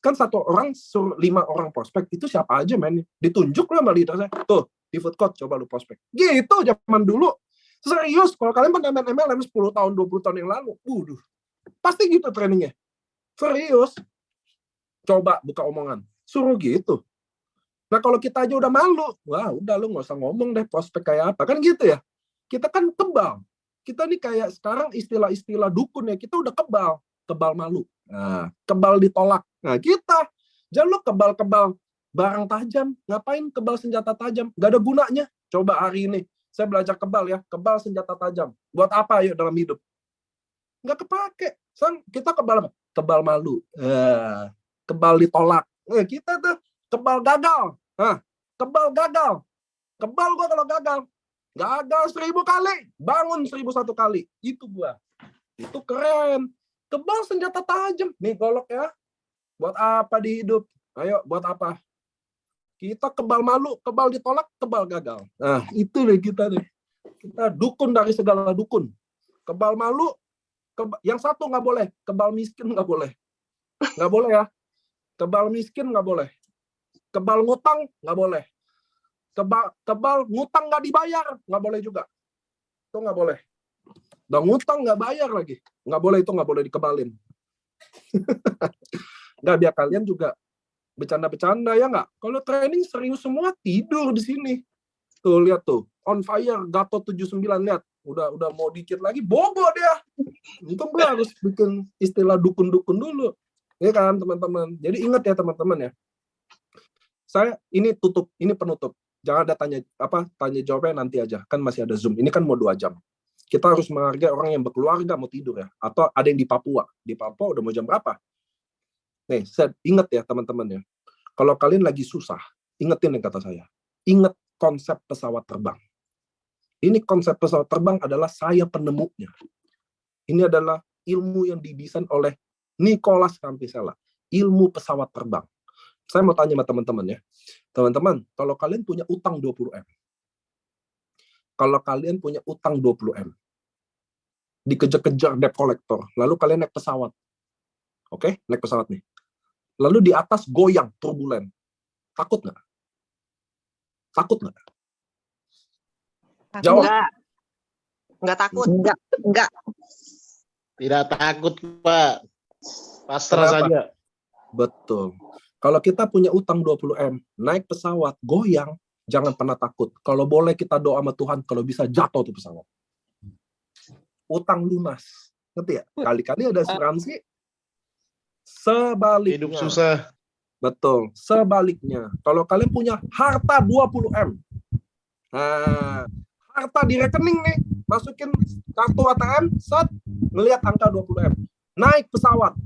kan satu orang suruh 5 orang prospek, itu siapa aja men? Ditunjuk lah sama leader saya. Tuh, di food court coba lu prospek. Gitu zaman dulu. Serius, kalau kalian pernah main MLM 10 tahun, 20 tahun yang lalu, pasti gitu trainingnya. Serius. Coba buka omongan. Suruh gitu. Nah kalau kita aja udah malu, wah udah lu nggak usah ngomong deh prospek kayak apa. Kan gitu ya. Kita kan kebal. Kita nih kayak sekarang istilah-istilah dukun ya, kita udah kebal malu. Nah, kebal ditolak. Nah, kita jangan lu kebal-kebal barang tajam, ngapain kebal senjata tajam? Gak ada gunanya. Coba hari ini saya belajar kebal ya, kebal senjata tajam. Buat apa yuk dalam hidup? Nggak kepake. Kita kebal apa? Kebal malu. Kebal ditolak. Kita tuh kebal gagal. Kebal gagal. Kebal gua kalau gagal. Gagal 1000 kali, bangun 1001 kali. Itu gua. Itu keren. Kebal senjata tajam. Nih golok ya. Buat apa di hidup? Ayo, buat apa? Kita kebal malu, kebal ditolak, kebal gagal. Nah, itu deh kita deh. Kita dukun dari segala dukun. Kebal malu, yang satu nggak boleh. Kebal miskin nggak boleh. Nggak boleh ya. Kebal miskin nggak boleh. Kebal ngutang nggak boleh. Kebal ngutang nggak dibayar nggak boleh juga. Itu nggak boleh. Dan ngutang nggak bayar lagi. Nggak boleh, itu nggak boleh dikebalin. Nggak, biar kalian juga bercanda-bercanda ya nggak? Kalau training serius semua tidur di sini. Tuh lihat tuh, on fire Gatot 79 lihat. Udah mau dikit lagi bobo dia. Itu gue harus bikin istilah dukun-dukun dulu. Ya kan teman-teman. Jadi ingat ya teman-teman ya. Saya ini tutup, ini penutup. Jangan ada tanya jawabnya nanti aja. Kan masih ada Zoom. Ini kan mau 2 jam. Kita harus menghargai orang yang berkeluarga mau tidur ya. Atau ada yang di Papua. Di Papua udah mau jam berapa? Nih, saya ingat ya teman-teman ya. Kalau kalian lagi susah, ingetin yang kata saya. Ingat konsep pesawat terbang. Ini konsep pesawat terbang adalah saya penemunya. Ini adalah ilmu yang didesain oleh Nicholas Rampisella. Ilmu pesawat terbang. Saya mau tanya sama teman-teman ya. Teman-teman, kalau kalian punya utang 20M. Kalau kalian punya utang 20M. Dikejar-kejar debt collector. Lalu kalian naik pesawat. Oke, naik pesawat nih. Lalu di atas goyang, turbulen. Takut nggak? Takut nggak? Jawab. Nggak takut. Enggak. Tidak takut, Pak. Pasrah Kenapa? saja. Betul. Kalau kita punya utang 20M, naik pesawat, goyang, jangan pernah takut. Kalau boleh kita doa sama Tuhan, kalau bisa jatuh tuh pesawat. Utang lunas. Ngerti ya? Kali-kali ada asuransi. Sebaliknya. Hidup susah. Betul. Sebaliknya. Kalau kalian punya harta 20M. Nah, harta di rekening nih. Masukin kartu ATM, set, ngelihat angka 20M. Naik pesawat.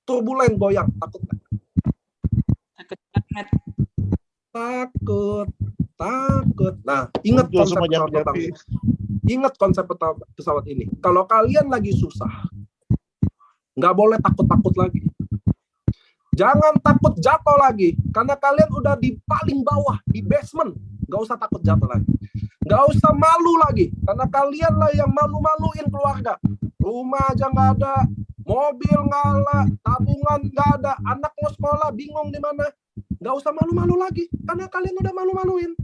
Turbulen, goyang. Takut nggak? Takut. Nah, ingat konsep pesawat terbang. Ingat konsep pesawat ini. Kalau kalian lagi susah, nggak boleh takut-takut lagi. Jangan takut jatuh lagi, karena kalian udah di paling bawah, di basement. Nggak usah takut jatuh lagi. Nggak usah malu lagi, karena kalian lah yang malu-maluin keluarga. Rumah aja nggak ada, mobil nggak ada, tabungan nggak ada, anak mau sekolah bingung di mana. Nggak usah malu-malu lagi, karena kalian udah malu-maluin.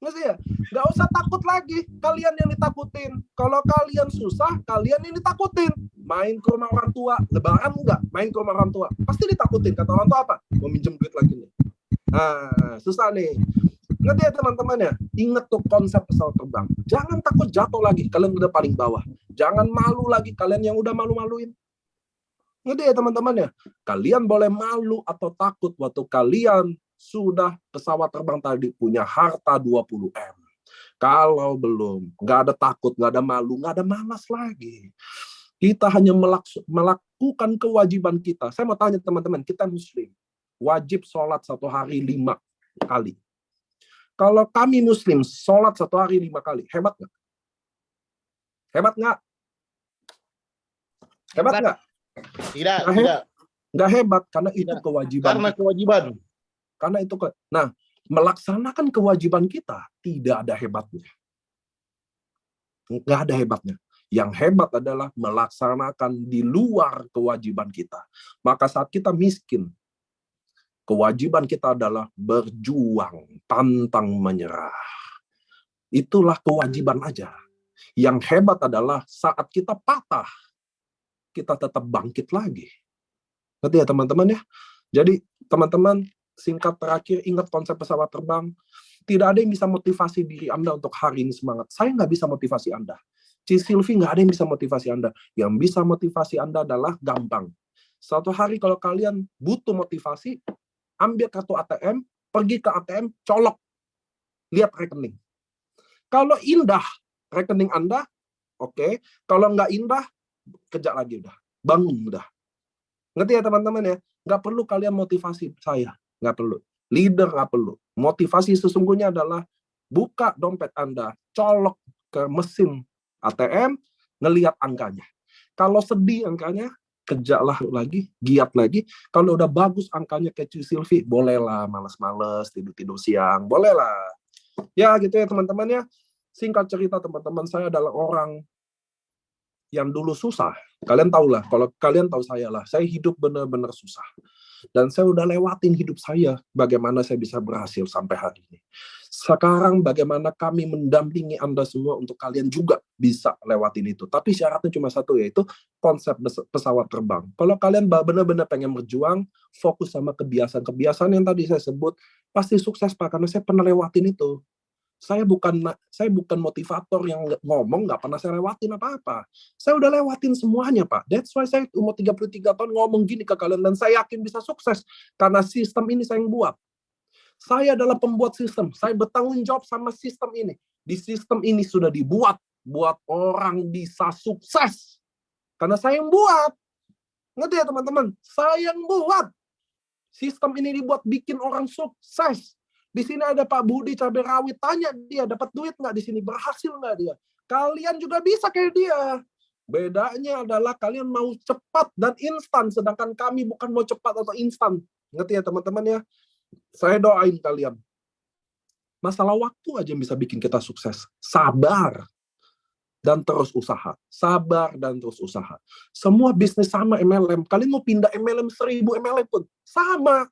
Nggak sih ya? Nggak usah takut lagi, kalian yang ditakutin. Kalau kalian susah, kalian yang ditakutin. Main ke rumah orang tua, lebaran enggak, main ke rumah orang tua. Pasti ditakutin, kata orang tua apa? Mau minjem duit lagi nih. Nah, susah nih. Ngerti ya teman-teman ya? Ingat tuh konsep pesawat terbang. Jangan takut jatuh lagi, kalian udah paling bawah. Jangan malu lagi, kalian yang udah malu-maluin. Ngerti ya teman-teman ya? Kalian boleh malu atau takut waktu kalian sudah pesawat terbang tadi punya harta 20M. Kalau belum, nggak ada takut, nggak ada malu, nggak ada malas lagi. Kita hanya melakukan kewajiban kita. Saya mau tanya teman-teman, kita Muslim, wajib sholat 1 hari 5 kali. Kalau kami Muslim, sholat 1 hari 5 kali, hebat nggak? Hebat nggak? Hebat nggak? Tidak. Nggak hebat, karena itu kewajiban. Karena kewajiban. Karena itu, nah, melaksanakan kewajiban kita tidak ada hebatnya. Nggak ada hebatnya. Yang hebat adalah melaksanakan di luar kewajiban kita. Maka saat kita miskin, kewajiban kita adalah berjuang, pantang menyerah. Itulah kewajiban aja. Yang hebat adalah saat kita patah, kita tetap bangkit lagi. Ngerti ya teman-teman ya? Jadi teman-teman, singkat terakhir, ingat konsep pesawat terbang. Tidak ada yang bisa motivasi diri Anda untuk hari ini semangat. Saya nggak bisa motivasi Anda. Ci Silvi nggak ada yang bisa motivasi Anda. Yang bisa motivasi Anda adalah gampang. Suatu hari kalau kalian butuh motivasi, ambil kartu ATM, pergi ke ATM, colok, lihat rekening. Kalau indah rekening Anda, oke. Kalau nggak indah, kerja lagi udah. Bangun udah. Ngerti ya teman-teman ya? Nggak perlu kalian motivasi saya. Nggak perlu. Leader nggak perlu. Motivasi sesungguhnya adalah buka dompet Anda, colok ke mesin ATM, ngelihat angkanya. Kalau sedih angkanya, kerjalah lagi, giat lagi. Kalau udah bagus angkanya kayak Ci Silvi, bolehlah males-males, tidur-tidur siang, bolehlah. Ya gitu ya teman-teman ya. Singkat cerita teman-teman, saya adalah orang yang dulu susah. Kalian tahu lah, kalau kalian tahu saya lah, saya hidup benar-benar susah. Dan saya udah lewatin hidup saya, bagaimana saya bisa berhasil sampai hari ini. Sekarang bagaimana kami mendampingi Anda semua untuk kalian juga bisa lewatin itu. Tapi syaratnya cuma satu, yaitu konsep pesawat terbang. Kalau kalian benar-benar pengen berjuang, fokus sama kebiasaan-kebiasaan yang tadi saya sebut, pasti sukses Pak, karena saya pernah lewatin itu. Saya bukan motivator yang ngomong nggak pernah saya lewatin apa-apa. Saya udah lewatin semuanya, Pak. That's why saya umur 33 tahun ngomong gini ke kalian, dan saya yakin bisa sukses karena sistem ini saya yang buat. Saya adalah pembuat sistem. Saya bertanggung jawab sama sistem ini. Di sistem ini sudah dibuat buat orang bisa sukses. Karena saya yang buat. Ngerti ya teman-teman? Saya yang buat. Sistem ini dibuat bikin orang sukses. Di sini ada Pak Budi cabai rawit, tanya dia dapat duit nggak di sini, berhasil nggak dia? Kalian juga bisa kayak dia. Bedanya adalah kalian mau cepat dan instan, sedangkan kami bukan mau cepat atau instan. Ngerti ya teman-teman ya? Saya doain kalian. Masalah waktu aja yang bisa bikin kita sukses. Sabar dan terus usaha. Sabar dan terus usaha. Semua bisnis sama MLM. Kalian mau pindah MLM 1000 MLM pun sama.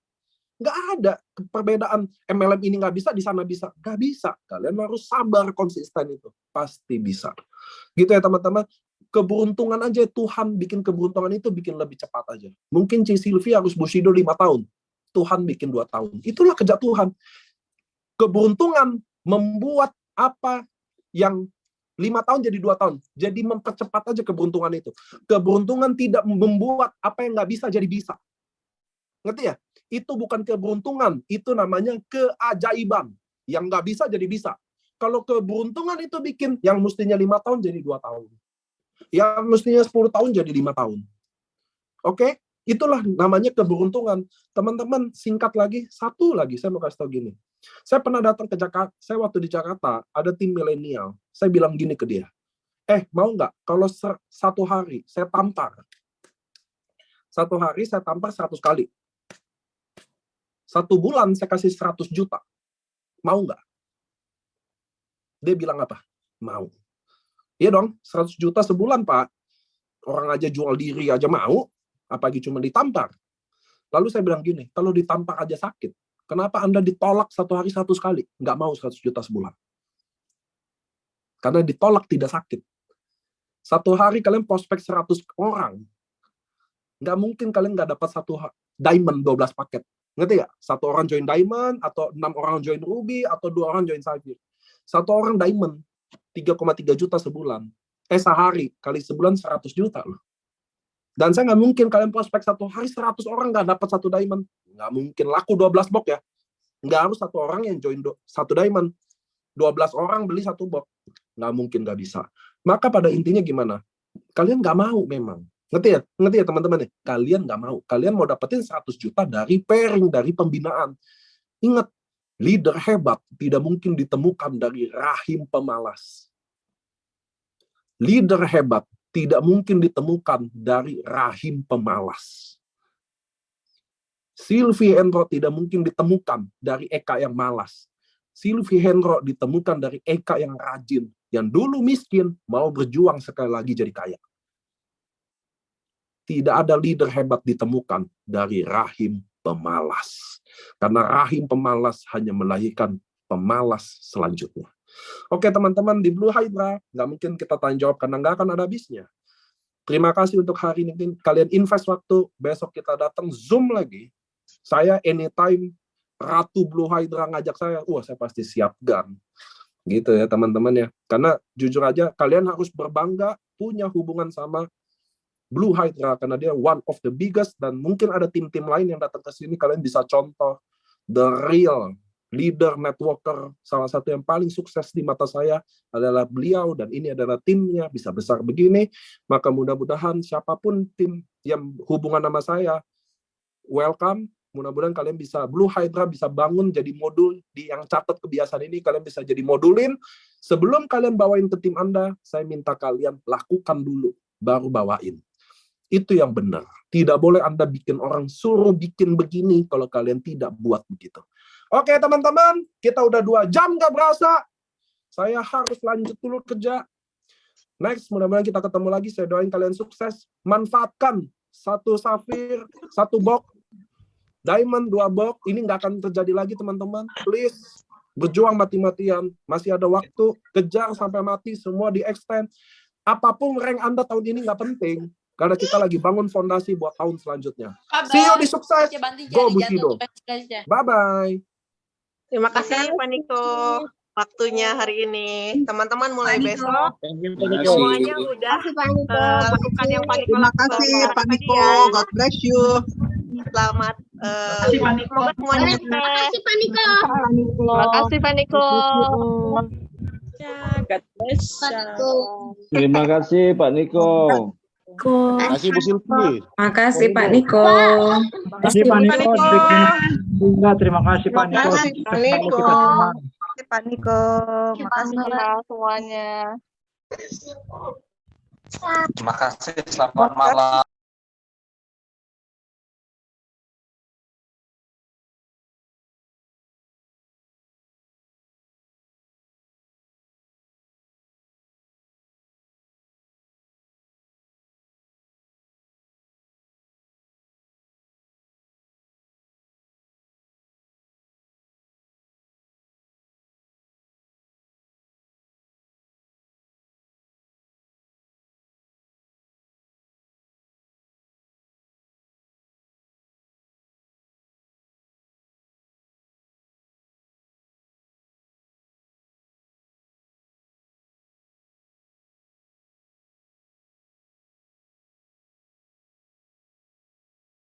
Nggak ada perbedaan MLM ini nggak bisa, di sana bisa. Nggak bisa. Kalian harus sabar, konsisten itu. Pasti bisa. Gitu ya teman-teman. Keberuntungan aja, Tuhan bikin keberuntungan itu bikin lebih cepat aja. Mungkin Ci Silvi harus Bushido 5 tahun. Tuhan bikin 2 tahun. Itulah kerja Tuhan. Keberuntungan membuat apa yang 5 tahun jadi 2 tahun. Jadi mempercepat aja keberuntungan itu. Keberuntungan tidak membuat apa yang nggak bisa jadi bisa. Ngerti ya? Itu bukan keberuntungan, itu namanya keajaiban. Yang nggak bisa jadi bisa. Kalau keberuntungan itu bikin yang mestinya 5 tahun jadi 2 tahun. Yang mestinya 10 tahun jadi 5 tahun. Oke? Itulah namanya keberuntungan. Teman-teman, singkat lagi, satu lagi, saya mau kasih tahu gini. Saya pernah datang ke Jakarta, saya waktu di Jakarta, ada tim milenial. Saya bilang gini ke dia, mau nggak kalau satu hari saya tampar? Satu hari saya tampar 100 kali. 1 bulan saya kasih 100 juta. Mau nggak? Dia bilang apa? Mau. Iya dong, 100 juta sebulan, Pak. Orang aja jual diri aja mau, apalagi cuma ditampar. Lalu saya bilang gini, kalau ditampar aja sakit, kenapa Anda ditolak 1 hari 100 kali? Nggak mau 100 juta sebulan. Karena ditolak tidak sakit. 1 hari kalian prospek 100 orang. Nggak mungkin kalian nggak dapat 1 diamond 12 paket. Ngerti nggak? 1 orang join diamond, atau 6 orang join ruby, atau 2 orang join sapphire. 1 orang diamond, 3,3 juta sebulan. Sehari, kali sebulan 100 juta loh. Dan saya nggak mungkin kalian prospek 1 hari 100 orang nggak dapat 1 diamond. Nggak mungkin, laku 12 box ya. Nggak harus 1 orang yang join 1 diamond. 12 orang beli 1 box. Nggak mungkin, nggak bisa. Maka pada intinya gimana? Kalian nggak mau memang. Ngerti ya teman-teman? Kalian nggak mau. Kalian mau dapetin 100 juta dari pairing, dari pembinaan. Ingat, leader hebat tidak mungkin ditemukan dari rahim pemalas. Leader hebat tidak mungkin ditemukan dari rahim pemalas. Silvi Hendro tidak mungkin ditemukan dari Eka yang malas. Silvi Hendro ditemukan dari Eka yang rajin, yang dulu miskin, mau berjuang sekali lagi jadi kaya. Tidak ada leader hebat ditemukan dari rahim pemalas. Karena rahim pemalas hanya melahirkan pemalas selanjutnya. Oke teman-teman, di Blue Hydra, nggak mungkin kita tanya jawab karena nggak akan ada habisnya. Terima kasih untuk hari ini. Kalian invest waktu, besok kita datang Zoom lagi. Saya anytime Ratu Blue Hydra ngajak saya, wah saya pasti siap gun. Gitu ya teman-teman ya. Karena jujur aja kalian harus berbangga punya hubungan sama Blue Hydra karena dia one of the biggest, dan mungkin ada tim-tim lain yang datang ke sini, kalian bisa contoh the real leader networker, salah satu yang paling sukses di mata saya adalah beliau, dan ini adalah timnya bisa besar begini. Maka mudah-mudahan siapapun tim yang hubungan sama saya, welcome. Mudah-mudahan kalian bisa, Blue Hydra bisa bangun jadi modul di yang catat kebiasaan ini, kalian bisa jadi modulin. Sebelum kalian bawain ke tim Anda, saya minta kalian lakukan dulu, baru bawain. Itu yang benar. Tidak boleh Anda bikin orang suruh bikin begini kalau kalian tidak buat begitu. Oke teman-teman, kita udah 2 jam gak berasa. Saya harus lanjut dulu kerja. Next, mudah-mudahan kita ketemu lagi. Saya doain kalian sukses. Manfaatkan 1 safir, 1 box, diamond 2 box. Ini nggak akan terjadi lagi teman-teman. Please, berjuang mati-matian. Masih ada waktu. Kejar sampai mati, semua di-extend. Apapun rank Anda tahun ini nggak penting. Karena kita lagi bangun fondasi buat tahun selanjutnya. See you di sukses. Go Bushido. Bye-bye. Terima kasih Pak Niko waktunya hari ini. Teman-teman mulai besok semuanya udah lakukan yang Pak Niko Terima kasih Pak Niko. God bless you. Selamat semoga semuanya sukses. Pak Niko. Terima kasih Pak Niko. God bless. Terima kasih Pak Niko. Terima kasih Bu Silvi. Makasih Pak Niko. Terima kasih Pak Niko. Terima kasih Pak Niko. Pak Niko. Makasih semuanya. Terima kasih, selamat malam.